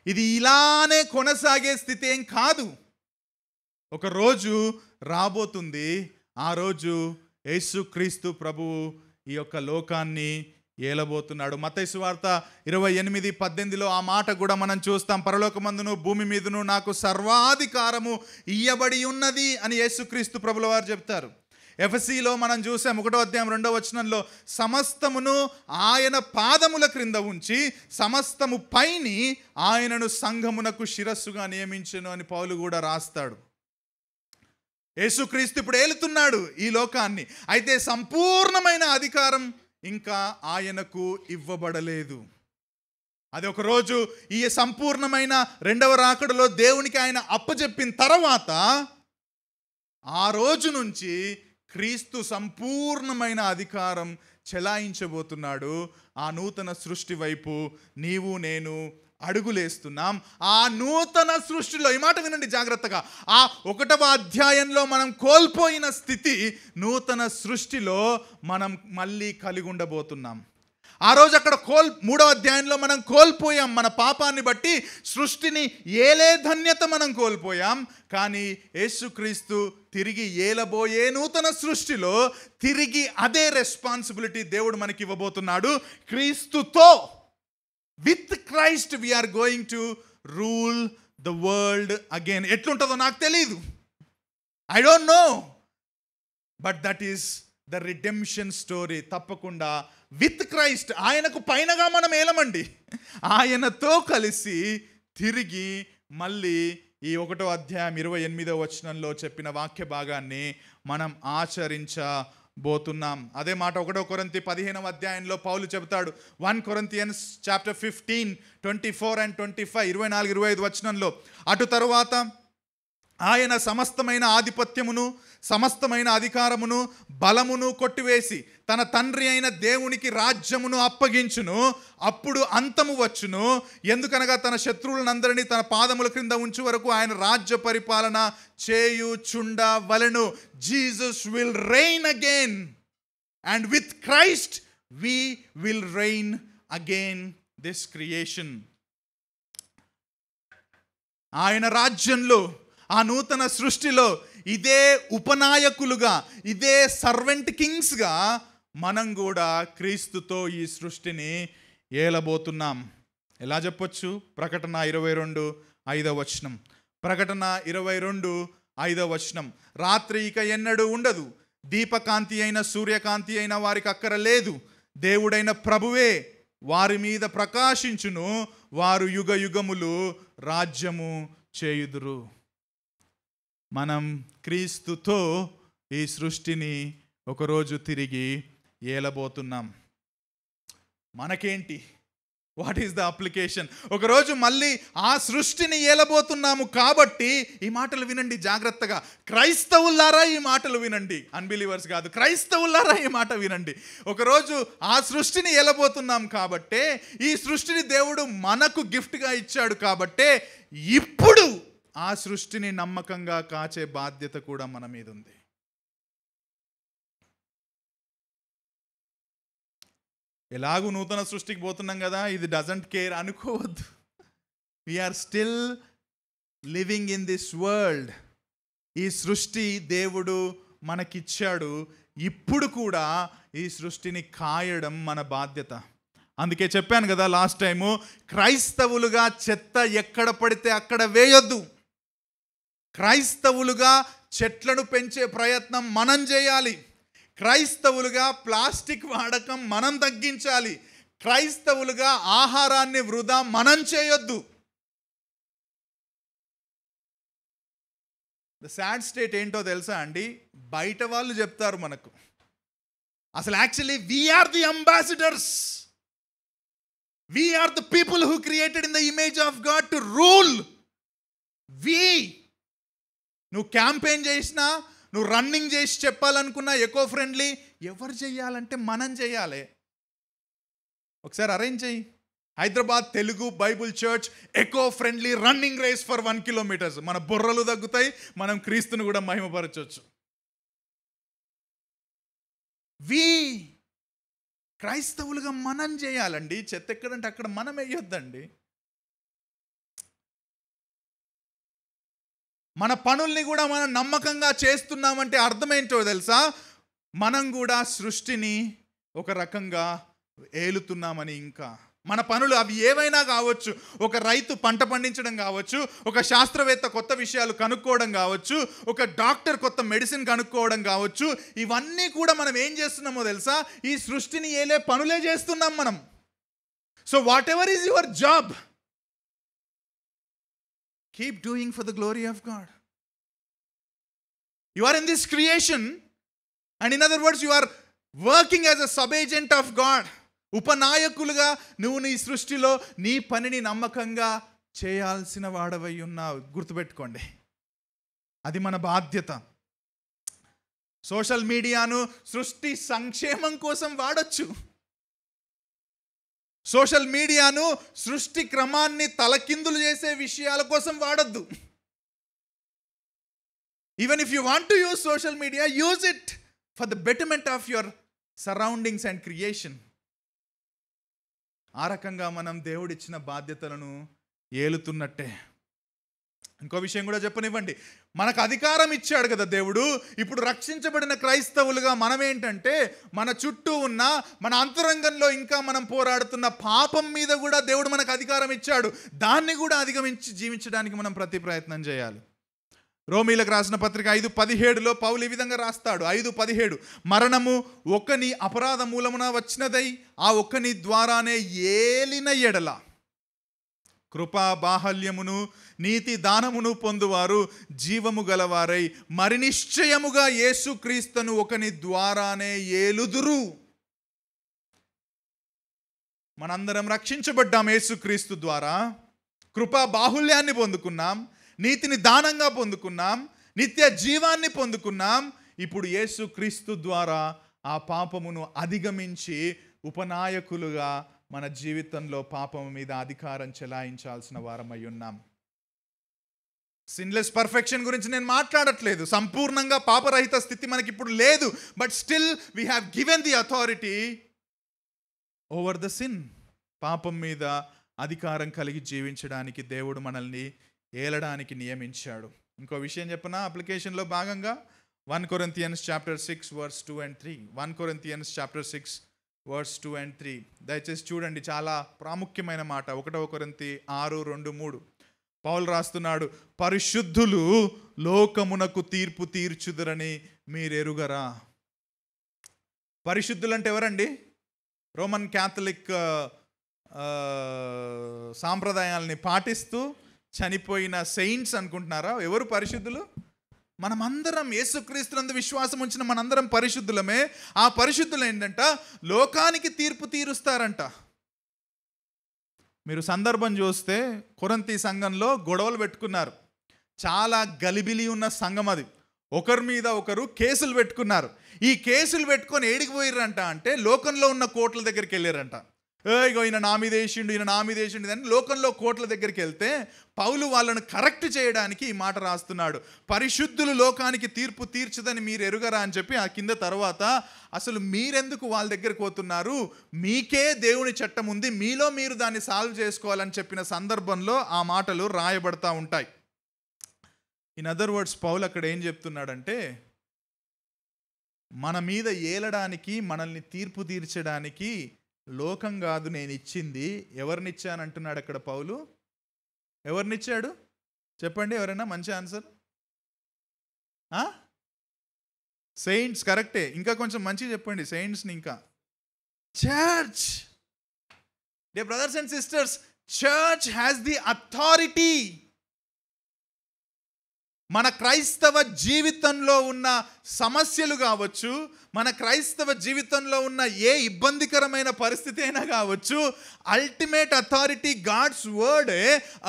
ఇది ఇలానే కొనసాగే స్థితి ఏం కాదు. ఒక రోజు రాబోతుంది, ఆ రోజు యేసుక్రీస్తు ప్రభువు ఈ యొక్క లోకాన్ని ఏలబోతున్నాడు. మత్తయి సువార్త 28:18 ఆ మాట కూడా మనం చూస్తాం. పరలోకమందును భూమి మీదను నాకు సర్వాధికారము ఇయ్యబడి ఉన్నది అని యేసుక్రీస్తు ప్రభుల వారు చెప్తారు. ఎఫెసీలో మనం చూసాం 1వ అధ్యాయం 2వ వచనంలో సమస్తమును ఆయన పాదముల క్రింద ఉంచి సమస్తము పైని ఆయనను సంఘమునకు శిరస్సుగా నియమించెను అని పౌలు కూడా రాస్తాడు. యేసుక్రీస్తు ఇప్పుడు ఏలుతున్నాడు ఈ లోకాన్ని. అయితే సంపూర్ణమైన అధికారం ఇంకా ఆయనకు ఇవ్వబడలేదు. అది ఒకరోజు ఈ సంపూర్ణమైన రెండవ రాకడలో దేవునికి ఆయన అప్పచెప్పిన తర్వాత ఆ రోజు నుంచి క్రీస్తు సంపూర్ణమైన అధికారం చెలాయించబోతున్నాడు. ఆ నూతన సృష్టి వైపు నీవు నేను అడుగులేస్తున్నాం. ఆ నూతన సృష్టిలో, ఈ మాట వినండి జాగ్రత్తగా, ఆ 1వ అధ్యాయంలో మనం కోల్పోయిన స్థితి నూతన సృష్టిలో మనం మళ్ళీ కలిగి ఉండబోతున్నాం. ఆ రోజు అక్కడ 3వ అధ్యాయంలో మనం కోల్పోయాం. మన పాపాన్ని బట్టి సృష్టిని ఏలే ధన్యత మనం కోల్పోయాం. కానీ యేసుక్రీస్తు తిరిగి ఏలబోయే నూతన సృష్టిలో తిరిగి అదే రెస్పాన్సిబిలిటీ దేవుడు మనకి ఇవ్వబోతున్నాడు. క్రీస్తుతో, with Christ we are going to rule the world again. ఎట్లుంటుందో నాకు తెలీదు, I don't know, but that is the redemption story. తప్పకుండా విత్ క్రైస్ట్, ఆయనకు పైనగా మనం ఏలమండి. ఆయనతో కలిసి తిరిగి మళ్ళీ ఈ 1వ అధ్యాయం 28వ వచనంలో చెప్పిన వాక్య భాగాన్ని మనం ఆచరించబోతున్నాం. అదే మాట 1 కొరింథీ 15వ అధ్యాయంలో పౌలు చెబుతాడు. 1 Corinthians chapter 15, 24 and 25, 24-25 వచనంలో, అటు తరువాత ఆయన సమస్తమైన ఆధిపత్యమును సమస్తమైన అధికారమును బలమును కొట్టివేసి తన తండ్రి అయిన దేవునికి రాజ్యమును అప్పగించును. అప్పుడు అంతము వచ్చును. ఎందుకనగా తన శత్రువులందరినీ తన పాదముల క్రింద ఉంచు వరకు ఆయన రాజ్య పరిపాలన చేయుచుండవలెను. Jesus will reign again, and with Christ we will reign again this creation. ఆయన రాజ్యంలో, ఆ నూతన సృష్టిలో ఇదే ఉపనాయకులుగా, ఇదే సర్వెంట్ కింగ్స్గా మనం కూడా క్రీస్తుతో ఈ సృష్టిని ఏలబోతున్నాం. ఎలా చెప్పొచ్చు? ప్రకటన 22:5 వచనం. ప్రకటన 22:5 వచనం, రాత్రి ఇక ఎన్నడూ ఉండదు, దీపకాంతి అయిన సూర్యకాంతి అయిన వారికి అక్కర లేదు, దేవుడైన ప్రభువే వారి మీద ప్రకాశించును, వారు యుగ యుగములు రాజ్యము చేయుదురు. మనం క్రీస్తుతో ఈ సృష్టిని ఒకరోజు తిరిగి ఏలబోతున్నాం. మనకేంటి? What is the application? ఒకరోజు మళ్ళీ ఆ సృష్టిని ఏలబోతున్నాము కాబట్టి ఈ మాటలు వినండి జాగ్రత్తగా. క్రైస్తవులారా ఈ మాటలు వినండి, అన్బిలీవర్స్ కాదు, క్రైస్తవులారా ఈ మాట వినండి. ఒకరోజు ఆ సృష్టిని ఏలబోతున్నాం కాబట్టే, ఈ సృష్టిని దేవుడు మనకు గిఫ్ట్గా ఇచ్చాడు కాబట్టే ఇప్పుడు ఆ సృష్టిని నమ్మకంగా కాచే బాధ్యత కూడా మన మీద ఉంది. ఎలాగూ నూతన సృష్టికి పోతున్నాం కదా, ఇది డజంట్ కేర్ అనుకోవద్దు. We are still living in this world. ఈ సృష్టి దేవుడు మనకిచ్చాడు. ఇప్పుడు కూడా ఈ సృష్టిని కాయడం మన బాధ్యత. అందుకే చెప్పాను కదా లాస్ట్ టైము, క్రైస్తవులుగా చెత్త ఎక్కడ పడితే అక్కడ వేయొద్దు. క్రైస్తవులుగా చెట్లను పెంచే ప్రయత్నం మనం చేయాలి. క్రైస్తవులుగా ప్లాస్టిక్ వాడకం మనం తగ్గించాలి. క్రైస్తవులుగా ఆహారాన్ని వృధా మనం చేయొద్దు. ద సాడ్ స్టేట్ ఏంటో తెలుసా అండి? బయట వాళ్ళు చెప్తారు మనకు, అసలు actually we are the ambassadors, we are the people who created in the image of God to rule. నువ్వు క్యాంపెయిన్ చేసినా, నువ్వు రన్నింగ్ చేసి చెప్పాలనుకున్నా ఎకో ఫ్రెండ్లీ, ఎవరు చేయాలంటే మనం చేయాలి. ఒకసారి అరేంజ్ చేయి, Hyderabad Telugu Bible church eco friendly running race for 1 kilometer. మన బుర్రలు తగ్గుతాయి, మనం క్రీస్తుని కూడా మహిమపరచవచ్చు. క్రైస్తవులుగా మనం చేయాలండి. చెత్త ఎక్కడంటే అక్కడ మనం వేయొద్దండి. మన పనుల్ని కూడా మనం నమ్మకంగా చేస్తున్నామంటే అర్థం ఏంటో తెలుసా? మనం కూడా సృష్టిని ఒక రకంగా ఏలుతున్నామని, ఇంకా మన పనులు అవి ఏవైనా కావచ్చు, ఒక రైతు పంట పండించడం కావచ్చు, ఒక శాస్త్రవేత్త కొత్త విషయాలు కనుక్కోవడం కావచ్చు, ఒక డాక్టర్ కొత్త మెడిసిన్ కనుక్కోవడం కావచ్చు, ఇవన్నీ కూడా మనం ఏం చేస్తున్నామో తెలుసా? ఈ సృష్టిని ఏలే పనులే చేస్తున్నాం మనం. So whatever is your job, keep doing for the glory of God. You are in this creation and in other words you are working as a sub agent of God. ఉపనాయకులుగా నువ్వు నీ సృష్టిలో నీ పనిని నమ్మకంగా చేయాల్సిన వాడవై ఉన్నావు. గుర్తుపెట్టుకోండి, అది మన బాధ్యత. సోషల్ మీడియాను సృష్టి సంక్షేమం కోసం వాడొచ్చు. సోషల్ మీడియాను సృష్టి క్రమాన్ని తలకిందులు చేసే విషయాల కోసం వాడొద్దు. Even if you want to use social media, use it for the betterment of your surroundings and creation. ఆ రకంగా మనం దేవుడిచ్చిన బాధ్యతలను ఏలుతున్నట్టే. ఇంకో విషయం కూడా చెప్పనివ్వండి, మనకు అధికారం ఇచ్చాడు కదా దేవుడు. ఇప్పుడు రక్షించబడిన క్రైస్తవులుగా మనం ఏంటంటే, మన చుట్టూ ఉన్న మన అంతరంగంలో ఇంకా మనం పోరాడుతున్న పాపం మీద కూడా దేవుడు మనకు అధికారం ఇచ్చాడు. దాన్ని కూడా అధిగమించి జీవించడానికి మనం ప్రతి ప్రయత్నం చేయాలి. రోమీలకు రాసిన పత్రిక 5:17 పౌలు ఈ విధంగా రాస్తాడు. 5:17 మరణము ఒకని అపరాధ మూలమున వచ్చినదై ఆ ఒక్కని ద్వారానే ఏలిన ఎడల కృపా బాహల్యమును నీతి దానమును పొందువారు జీవము గలవారై మరి నిశ్చయముగా యేసుక్రీస్తును ఒకని ద్వారానే ఏలుదురు. మనందరం రక్షించబడ్డాం యేసుక్రీస్తు ద్వారా. కృపా బాహుల్యాన్ని పొందుకున్నాం, నీతిని దానంగా పొందుకున్నాం, నిత్య జీవాన్ని పొందుకున్నాం. ఇప్పుడు యేసుక్రీస్తు ద్వారా ఆ పాపమును అధిగమించి ఉపనాయకులుగా మన జీవితంలో పాపము మీద అధికారం చెలాయించాల్సిన వారమై ఉన్నాం. సిన్లెస్ పర్ఫెక్షన్ గురించి నేను మాట్లాడట్లేదు. సంపూర్ణంగా పాపరహిత స్థితి మనకి ఇప్పుడు లేదు. But still we have given the authority over the sin. పాపం మీద అధికారం కలిగి జీవించడానికి దేవుడు మనల్ని ఏలడానికి నియమించాడు. ఇంకో విషయం చెప్పనా అప్లికేషన్లో భాగంగా 1 Corinthians chapter 6 verse 2 and 3. 1 Corinthians chapter 6 verse 2 and 3 దయచేసి చూడండి, చాలా ప్రాముఖ్యమైన మాట. 1 కొరింథీ 6:2-3 పౌలు రాస్తున్నాడు, పరిశుద్ధులు లోకమునకు తీర్పు తీర్చుదురని మీరెరుగరా. పరిశుద్ధులు అంటే ఎవరండి? రోమన్ క్యాథలిక్ సాంప్రదాయాల్ని పాటిస్తూ చనిపోయిన సెయింట్స్ అనుకుంటున్నారా? ఎవరు పరిశుద్ధులు? మనమందరం యేసుక్రీస్తునందు విశ్వాసం ఉంచిన మనందరం పరిశుద్ధులమే. ఆ పరిశుద్ధులు ఏంటంట, లోకానికి తీర్పు తీరుస్తారంట. మీరు సందర్భం చూస్తే కొరింథీ సంఘంలో గొడవలు పెట్టుకున్నారు. చాలా గలిబిలి ఉన్న సంఘం అది. ఒకరి మీద ఒకరు కేసులు పెట్టుకున్నారు. ఈ కేసులు పెట్టుకొని ఏడికి పోయిర్రంట అంటే లోకంలో ఉన్న కోర్టుల దగ్గరికి వెళ్ళారంట. ఇగో ఈయన నా మీద వేసిండు, ఈయన నా మీద వేసిండు అని లోకంలో కోర్టుల దగ్గరికి వెళ్తే పౌలు వాళ్ళను కరెక్ట్ చేయడానికి ఈ మాట రాస్తున్నాడు. పరిశుద్ధులు లోకానికి తీర్పు తీర్చదని మీరు ఎరుగరా అని చెప్పి ఆ కింద తర్వాత అసలు మీరెందుకు వాళ్ళ దగ్గరికి పోతున్నారు, మీకే దేవుని చట్టం ఉంది, మీలో మీరు దాన్ని సాల్వ్ చేసుకోవాలని చెప్పిన సందర్భంలో ఆ మాటలు రాయబడతా ఉంటాయి. ఇన్ అదర్ వర్డ్స్ పౌలు అక్కడ ఏం చెప్తున్నాడంటే, మన మీద ఏలడానికి, మనల్ని తీర్పు తీర్చడానికి లోకం కాదు నేను ఇచ్చింది. ఎవరినిచ్చానంటున్నాడు అక్కడ పౌలు. ఎవరినిచ్చాడు చెప్పండి, ఎవరైనా మంచి ఆన్సర్. సెయింట్స్, కరెక్టే. ఇంకా కొంచెం మంచిగా చెప్పండి సెయింట్స్ని. ఇంకా church. Dear brothers and sisters, church has the authority. మన క్రైస్తవ జీవితంలో ఉన్న సమస్యలు కావచ్చు, మన క్రైస్తవ జీవితంలో ఉన్న ఏ ఇబ్బందికరమైన పరిస్థితి అయినా కావచ్చు, అల్టిమేట్ అథారిటీ గాడ్స్ వర్డే.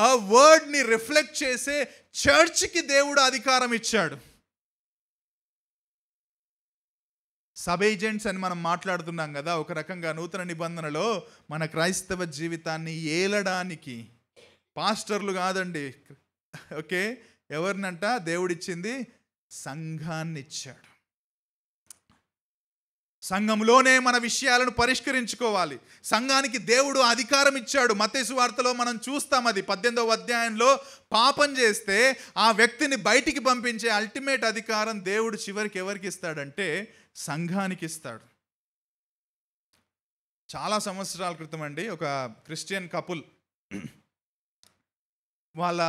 ఆ వర్డ్ని రిఫ్లెక్ట్ చేసే చర్చ్కి దేవుడు అధికారం ఇచ్చాడు. సబ్ ఏజెంట్స్ అని మనం మాట్లాడుతున్నాం కదా, ఒక రకంగా నూతన నిబంధనలో మన క్రైస్తవ జీవితాన్ని ఏలడానికి పాస్టర్లు కాదండి, ఓకే, ఎవరినంట దేవుడిచ్చింది, సంఘాన్ని ఇచ్చాడు. సంఘంలోనే మన విషయాలను పరిష్కరించుకోవాలి. సంఘానికి దేవుడు అధికారం ఇచ్చాడు. మత్తయి సువార్తలో మనం చూస్తాం, అది 18వ అధ్యాయంలో పాపం చేస్తే ఆ వ్యక్తిని బయటికి పంపించే అల్టిమేట్ అధికారం దేవుడు చివరికి ఎవరికి ఇస్తాడంటే సంఘానికి ఇస్తాడు. చాలా సంవత్సరాల క్రితం అండి, ఒక క్రిస్టియన్ కపుల్, వాళ్ళ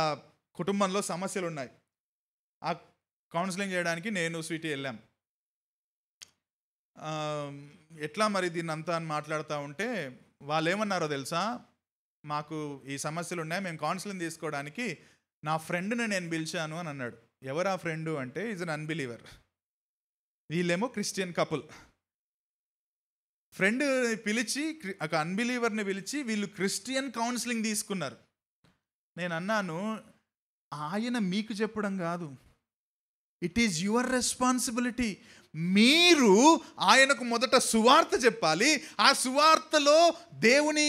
కుటుంబంలో సమస్యలు ఉన్నాయి. ఆ కౌన్సిలింగ్ చేయడానికి నేను స్వీటీ వెళ్ళాం. ఎట్లా మరి దీన్ని అంతా అని మాట్లాడుతూ ఉంటే వాళ్ళు ఏమన్నారో తెలుసా, మాకు ఈ సమస్యలు ఉన్నాయి, మేము కౌన్సిలింగ్ తీసుకోవడానికి నా ఫ్రెండ్ని నేను పిలిచాను అని అన్నాడు. ఎవరు ఆ ఫ్రెండు అంటే, ఈజ్ అన్ అన్బిలీవర్. వీళ్ళేమో క్రిస్టియన్ కపుల్. ఫ్రెండ్ పిలిచి, ఒక అన్బిలీవర్ని పిలిచి వీళ్ళు క్రిస్టియన్ కౌన్సిలింగ్ తీసుకున్నారు. నేను అన్నాను, ఆయన మీకు చెప్పడం కాదు, ఇట్ ఈజ్ యువర్ రెస్పాన్సిబిలిటీ. మీరు ఆయనకు మొదట సువార్త చెప్పాలి. ఆ సువార్తలో దేవుని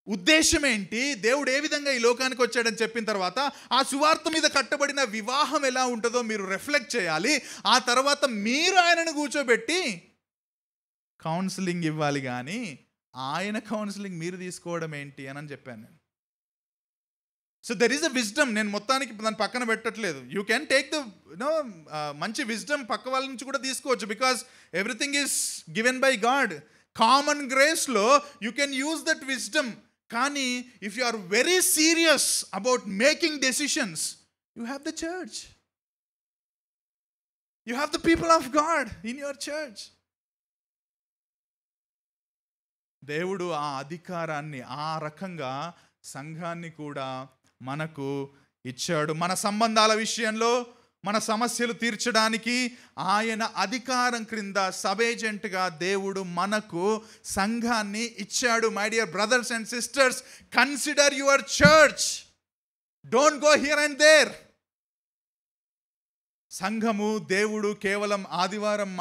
ఉద్దేశం ఏంటి, దేవుడు ఏ విధంగా ఈ లోకానికి వచ్చాడని చెప్పిన తర్వాత ఆ సువార్త మీద కట్టబడిన వివాహం ఎలా ఉంటుందో మీరు రిఫ్లెక్ట్ చేయాలి. ఆ తర్వాత మీరు ఆయనను కూర్చోబెట్టి కౌన్సిలింగ్ ఇవ్వాలి, కానీ ఆయన కౌన్సిలింగ్ మీరు తీసుకోవడం ఏంటి అని చెప్పాను నేను. So there is a wisdom. నేను మొత్తానికి దాన్ని పక్కన పెట్టట్లేదు. యూ క్యాన్ టేక్ ద మంచి విజ్డమ్ పక్క వాళ్ళ నుంచి కూడా తీసుకోవచ్చు, because everything is given by God. Common గ్రేస్లో you can use that wisdom. కానీ if you are very serious about making decisions, you have the church, you have the people of God in your church. దేవుడు ఆ అధికారాన్ని, ఆ రకంగా సంఘాన్ని కూడా మనకు ఇచ్చాడు. మన సంబంధాల విషయంలో మన సమస్యలు తీర్చడానికి ఆయన అధికారం క్రింద సబ్ ఏజెంట్గా దేవుడు మనకు సంఘాన్ని ఇచ్చాడు. My dear brothers and sisters, consider your church, don't go here and there. సంఘము, దేవుడు కేవలం ఆదివారం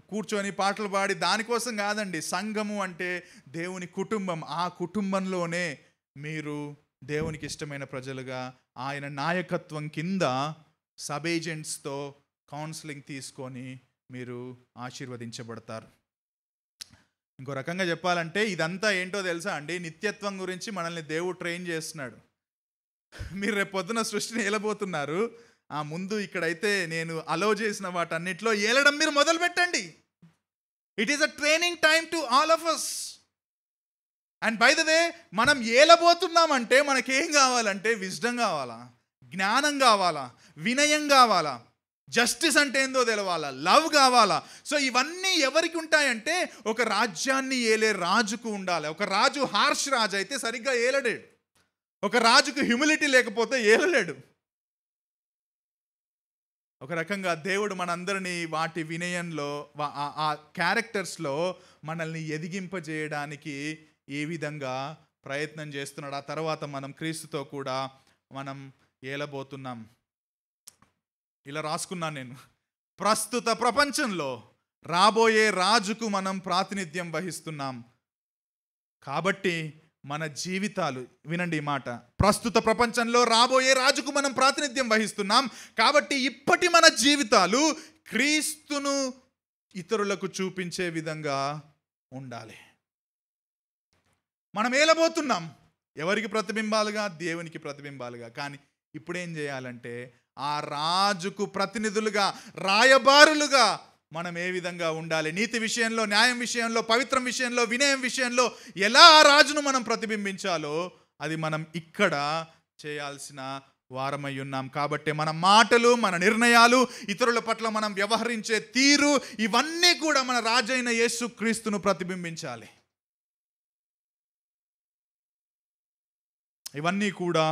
కూర్చొని పాటలు పాడి దానికోసం కాదండి. సంఘము అంటే దేవుని కుటుంబం. ఆ కుటుంబంలోనే మీరు దేవునికి ఇష్టమైన ప్రజలుగా ఆయన నాయకత్వం కింద సబ్ ఏజెంట్స్తో కౌన్సిలింగ్ తీసుకొని మీరు ఆశీర్వదించబడతారు. ఇంకో రకంగా చెప్పాలంటే ఇదంతా ఏంటో తెలుసా అండి, నిత్యత్వం గురించి మనల్ని దేవుడు ట్రైన్ చేస్తున్నాడు. మీరు రేపు పొద్దున సృష్టిని ఏలబోతున్నారు. ఆ ముందు ఇక్కడైతే నేను అలో చేసిన వాటన్నిటిలో ఏలడం మీరు మొదలు పెట్టండి. It is a training time to all of us. And by the way, మనం ఏలబోతున్నామంటే మనకేం కావాలంటే విజ్డమ్ కావాలా, జ్ఞానం కావాలా, వినయం కావాలా, జస్టిస్ అంటే ఏందో తెలవాలా, లవ్ కావాలా. సో ఇవన్నీ ఎవరికి ఉంటాయంటే ఒక రాజ్యాన్ని ఏలే రాజుకు ఉండాలి. ఒక రాజు హార్ష్ రాజు అయితే సరిగ్గా ఏలలేడు. ఒక రాజుకు హ్యూమిలిటీ లేకపోతే ఏలలేడు. ఒక రకంగా దేవుడు మనందరినీ వాటి వినయంలో, ఆ క్యారెక్టర్స్లో మనల్ని ఎదిగింపజేయడానికి ఏ విధంగా ప్రయత్నం చేస్తున్నాడు. ఆ తర్వాత మనం క్రీస్తుతో కూడా మనం ఏలబోతున్నాం. ఇలా రాసుకున్నాను నేను, ప్రస్తుత ప్రపంచంలో రాబోయే రాజుకు మనం ప్రాతినిధ్యం వహిస్తున్నాం. కాబట్టి మన జీవితాలు, వినండి ఈ మాట, ప్రస్తుత ప్రపంచంలో రాబోయే రాజుకు మనం ప్రాతినిధ్యం వహిస్తున్నాం. కాబట్టి ఇప్పటి మన జీవితాలు క్రీస్తును ఇతరులకు చూపించే విధంగా ఉండాలి. మనం ఏలబోతున్నాం ఎవరికి ప్రతిబింబాలుగా? దేవునికి ప్రతిబింబాలుగా. కానీ ఇప్పుడేం చేయాలంటే ఆ రాజుకు ప్రతినిధులుగా, రాయబారులుగా మనం ఏ విధంగా ఉండాలి, నీతి విషయంలో, న్యాయం విషయంలో, పవిత్రం విషయంలో, వినయం విషయంలో ఎలా ఆ రాజును మనం ప్రతిబింబించాలో అది మనం ఇక్కడ చేయాల్సిన వారమై ఉన్నాం. కాబట్టి మన మాటలు, మన నిర్ణయాలు, ఇతరుల పట్ల మనం వ్యవహరించే తీరు, ఇవన్నీ కూడా మన రాజైన యేసుక్రీస్తును ప్రతిబింబించాలి. ఇవన్నీ కూడా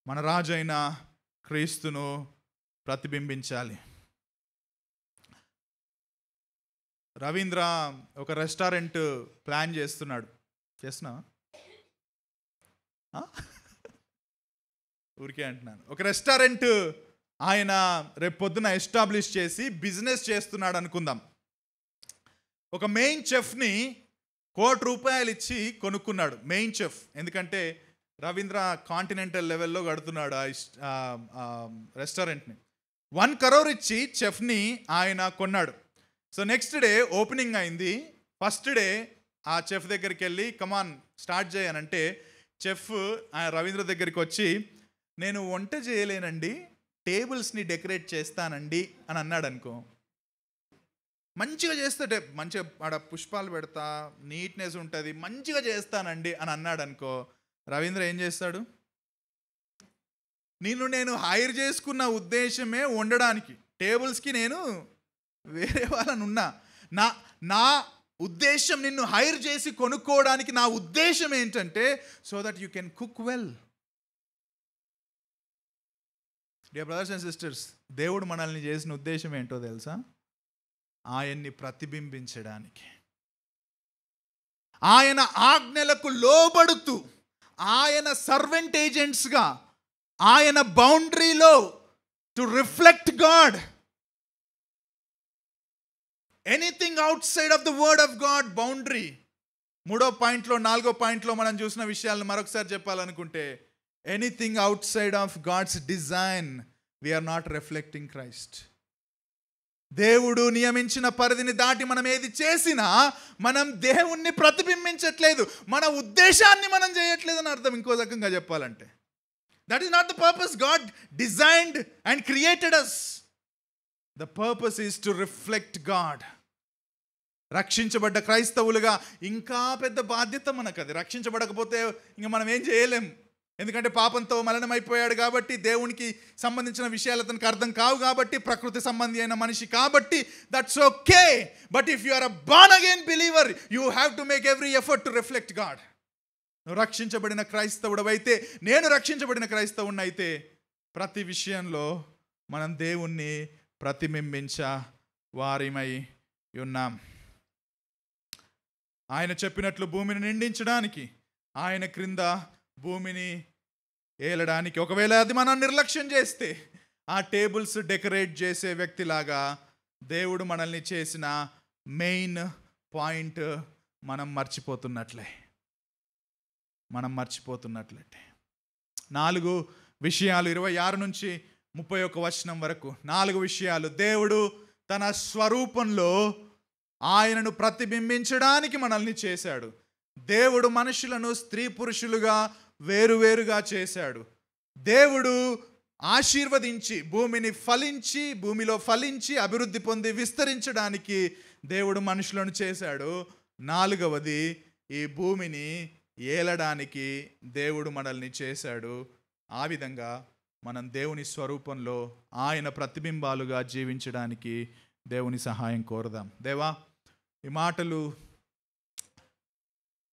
మన రాజైన క్రీస్తును ప్రతిబింబించాలి. రవీంద్ర ఒక రెస్టారెంట్ ప్లాన్ చేస్తున్నాడు. చేస్తున్నా ఊరికే అంటున్నాను. ఒక రెస్టారెంట్ ఆయన రేపు పొద్దున ఎస్టాబ్లిష్ చేసి బిజినెస్ చేస్తున్నాడు అనుకుందాం. ఒక మెయిన్ చెఫ్ని ₹1,00,00,000 ఇచ్చి కొనుక్కున్నాడు. మెయిన్ చెఫ్, ఎందుకంటే రవీంద్ర కాంటినెంటల్ లెవెల్లో కడుతున్నాడు ఆ రెస్టారెంట్ని. 1 crore ఇచ్చి చెఫ్ని ఆయన కొన్నాడు. సో నెక్స్ట్ డే ఓపెనింగ్ అయింది. ఫస్ట్ డే ఆ చెఫ్ దగ్గరికి వెళ్ళి కమాన్ స్టార్ట్ చేయనంటే చెఫ్ రవీంద్ర దగ్గరికి వచ్చి, నేను వంట చేయలేనండి, టేబుల్స్ని డెకరేట్ చేస్తానండి అని అన్నాడు అనుకో. మంచిగా చేస్తాడే, మంచిగా ఆడ పుష్పాలు పెడతా, నీట్నెస్ ఉంటుంది, మంచిగా చేస్తానండి అని అన్నాడు అనుకో, రవీంద్ర ఏం చేస్తాడు? నేను హైర్ చేసుకున్న ఉద్దేశమే వండడానికి, టేబుల్స్కి నేను వేరే వాళ్ళని ఉన్నా. నా నా ఉద్దేశం నిన్ను హైర్ చేసి కొనుక్కోవడానికి నా ఉద్దేశం ఏంటంటే so that you can cook well. Dear brothers and sisters, దేవుడు మనల్ని చేసిన ఉద్దేశం ఏంటో తెలుసా? ఆయన్ని ప్రతిబింబించడానికి, ఆయన ఆజ్ఞలకు లోబడుతూ, ఆయన సర్వెంట్ ఏజెంట్స్గా, ఆయన బౌండరీలో to reflect God. Anything outside of the word of God boundary. 3వ పాయింట్లో 4వ పాయింట్లో మనం చూసిన విషయాలను మరొకసారి చెప్పాలనుకుంటే, anything outside of God's design we are not reflecting Christ. దేవుడు నియమించిన పరిధిని దాటి మనం ఏది చేసినా మనం దేవుణ్ణి ప్రతిబింబించట్లేదు, మన ఉద్దేశాన్ని మనం చేయట్లేదు అని అర్థం. ఇంకో రకంగా చెప్పాలంటే, that is not the purpose God designed and created us. The purpose is to reflect God. రక్షించబడ్డ క్రైస్తవులుగా ఇంకా పెద్ద బాధ్యత మనకు అది. రక్షించబడకపోతే ఇంకా మనం ఏం చేయలేం, ఎందుకంటే పాపంతో మలినమైపోయాడు కాబట్టి, దేవునికి సంబంధించిన విషయాలు అతనికి అర్థం కావు కాబట్టి, ప్రకృతి సంబంధి అయిన మనిషి కాబట్టి, that's okay. But if you are a born again believer, you have to make every effort to reflect God. నువ్వు రక్షించబడిన క్రైస్తవుడు అయితే, నేను రక్షించబడిన క్రైస్తవుడిని అయితే, ప్రతి విషయంలో మనం దేవుణ్ణి ప్రతిబింబించ వారిమై ఉన్నాం. ఆయన చెప్పినట్లు భూమిని నిండించడానికి, ఆయన క్రింద భూమిని ఏలడానికి. ఒకవేళ అది మనం నిర్లక్ష్యం చేస్తే, ఆ టేబుల్స్ డెకరేట్ చేసే వ్యక్తిలాగా దేవుడు మనల్ని చేసిన మెయిన్ పాయింట్ మనం మర్చిపోతున్నట్లే. 4 విషయాలు 26 నుంచి 31 వచనం వరకు 4 విషయాలు. దేవుడు తన స్వరూపంలో ఆయనను ప్రతిబింబించడానికి మనల్ని చేశాడు. దేవుడు మనుషులను స్త్రీ పురుషులుగా వేరువేరుగా చేశాడు. దేవుడు ఆశీర్వదించి భూమిలో ఫలించి అభివృద్ధి పొంది విస్తరించడానికి దేవుడు మనుషులను చేశాడు. 4వది, ఈ భూమిని ఏలడానికి దేవుడు మనల్ని చేశాడు. ఆ విధంగా మనం దేవుని స్వరూపంలో ఆయన ప్రతిబింబాలుగా జీవించడానికి దేవుని సహాయం కోరుదాం. దేవా, ఈ మాటలు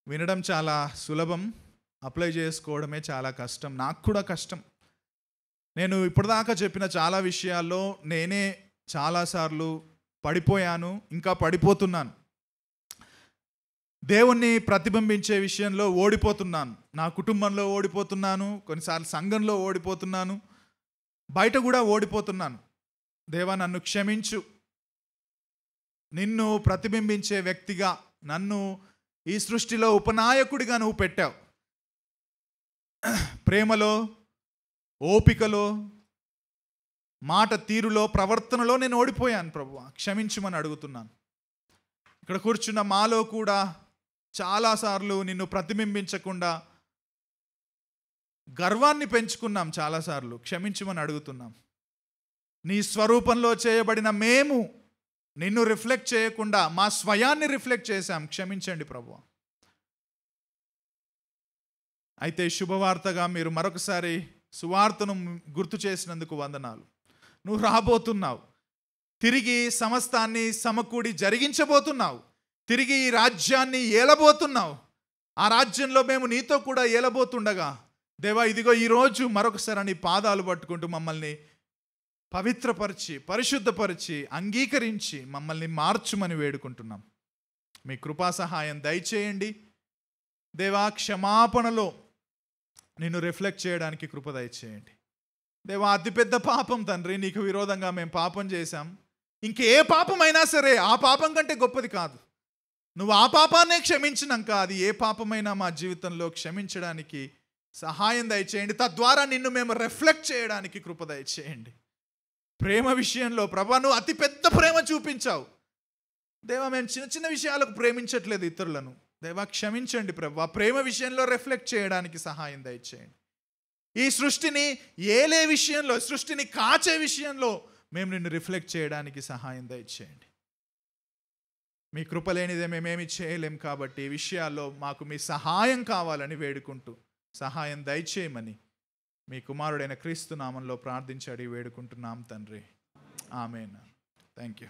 వినడం చాలా సులభం, అప్లై చేసుకోవడమే చాలా కష్టం. నాకు కూడా కష్టం. నేను ఇప్పటిదాకా చెప్పిన చాలా విషయాల్లో నేనే చాలాసార్లు పడిపోయాను, ఇంకా పడిపోతున్నాను. దేవుణ్ణి ప్రతిబింబించే విషయంలో ఓడిపోతున్నాను. నా కుటుంబంలో ఓడిపోతున్నాను, కొన్నిసార్లు సంఘంలో ఓడిపోతున్నాను, బయట కూడా ఓడిపోతున్నాను. దేవా, నన్ను క్షమించు. నిన్ను ప్రతిబింబించే వ్యక్తిగా, నన్ను ఈ సృష్టిలో ఉపనాయకుడిగా నువ్వు పెట్టావు. ప్రేమలో, ఓపికలో, మాట తీరులో, ప్రవర్తనలో నేను ఓడిపోయాను. ప్రభువా, క్షమించమని అడుగుతున్నాను. ఇక్కడ కూర్చున్న మాలో కూడా చాలాసార్లు నిన్ను ప్రతిబింబించకుండా గర్వాన్ని పెంచుకున్నాం. చాలాసార్లు క్షమించమని అడుగుతున్నాం. నీ స్వరూపంలో చేయబడిన మేము నిన్ను రిఫ్లెక్ట్ చేయకుండా మా స్వయాన్ని రిఫ్లెక్ట్ చేశాం. క్షమించండి ప్రభువా. అయితే శుభవార్తగా మీరు మరొకసారి సువార్తను గుర్తు చేసినందుకు వందనాలు. నువ్వు రాబోతున్నావు, తిరిగి సమస్తాన్ని సమకూడి జరిగించబోతున్నావు, తిరిగి ఈ రాజ్యాన్ని ఏలబోతున్నావు. ఆ రాజ్యంలో మేము నీతో కూడా ఏలబోతుండగా దేవా, ఇదిగో ఈరోజు మరొకసారి నీ పాదాలు పట్టుకుంటూ మమ్మల్ని పవిత్రపరిచి, పరిశుద్ధపరిచి, అంగీకరించి మమ్మల్ని మార్చుమని వేడుకుంటున్నాం. మీ కృపా సహాయం దయచేయండి దేవా. క్షమాపణలో నిన్ను రిఫ్లెక్ట్ చేయడానికి కృప దయచేయండి దేవా. అతిపెద్ద పాపం తండ్రి, నీకు విరోధంగా మేము పాపం చేశాం. ఇంకే పాపమైనా సరే ఆ పాపం కంటే గొప్పది కాదు. నువ్వు ఆ పాపాన్నే క్షమించినాక అది ఏ పాపమైనా మా జీవితంలో క్షమించడానికి సహాయం దయచేయండి. తద్వారా నిన్ను మేము రిఫ్లెక్ట్ చేయడానికి కృప దయచేయండి. ప్రేమ విషయంలో ప్రభా, నువ్వు అతిపెద్ద ప్రేమ చూపించావు దేవా. మేము చిన్న చిన్న విషయాలకు ప్రేమించట్లేదు ఇతరులను దేవా. క్షమించండి ప్రభా. ప్రేమ విషయంలో రిఫ్లెక్ట్ చేయడానికి సహాయం దయచేయండి. ఈ సృష్టిని ఏలే విషయంలో, సృష్టిని కాచే విషయంలో మేము నిన్ను రిఫ్లెక్ట్ చేయడానికి సహాయం దయచేయండి. మీ కృప లేనిదే మేమేమి చేయలేం, కాబట్టి ఈ విషయాల్లో మాకు మీ సహాయం కావాలని వేడుకుంటూ సహాయం దయచేయమని మీ కుమారుడైన క్రీస్తు నామంలో ప్రార్థించి అడిగి వేడుకుంటున్నాం తండ్రి. ఆమేన్. Thank you.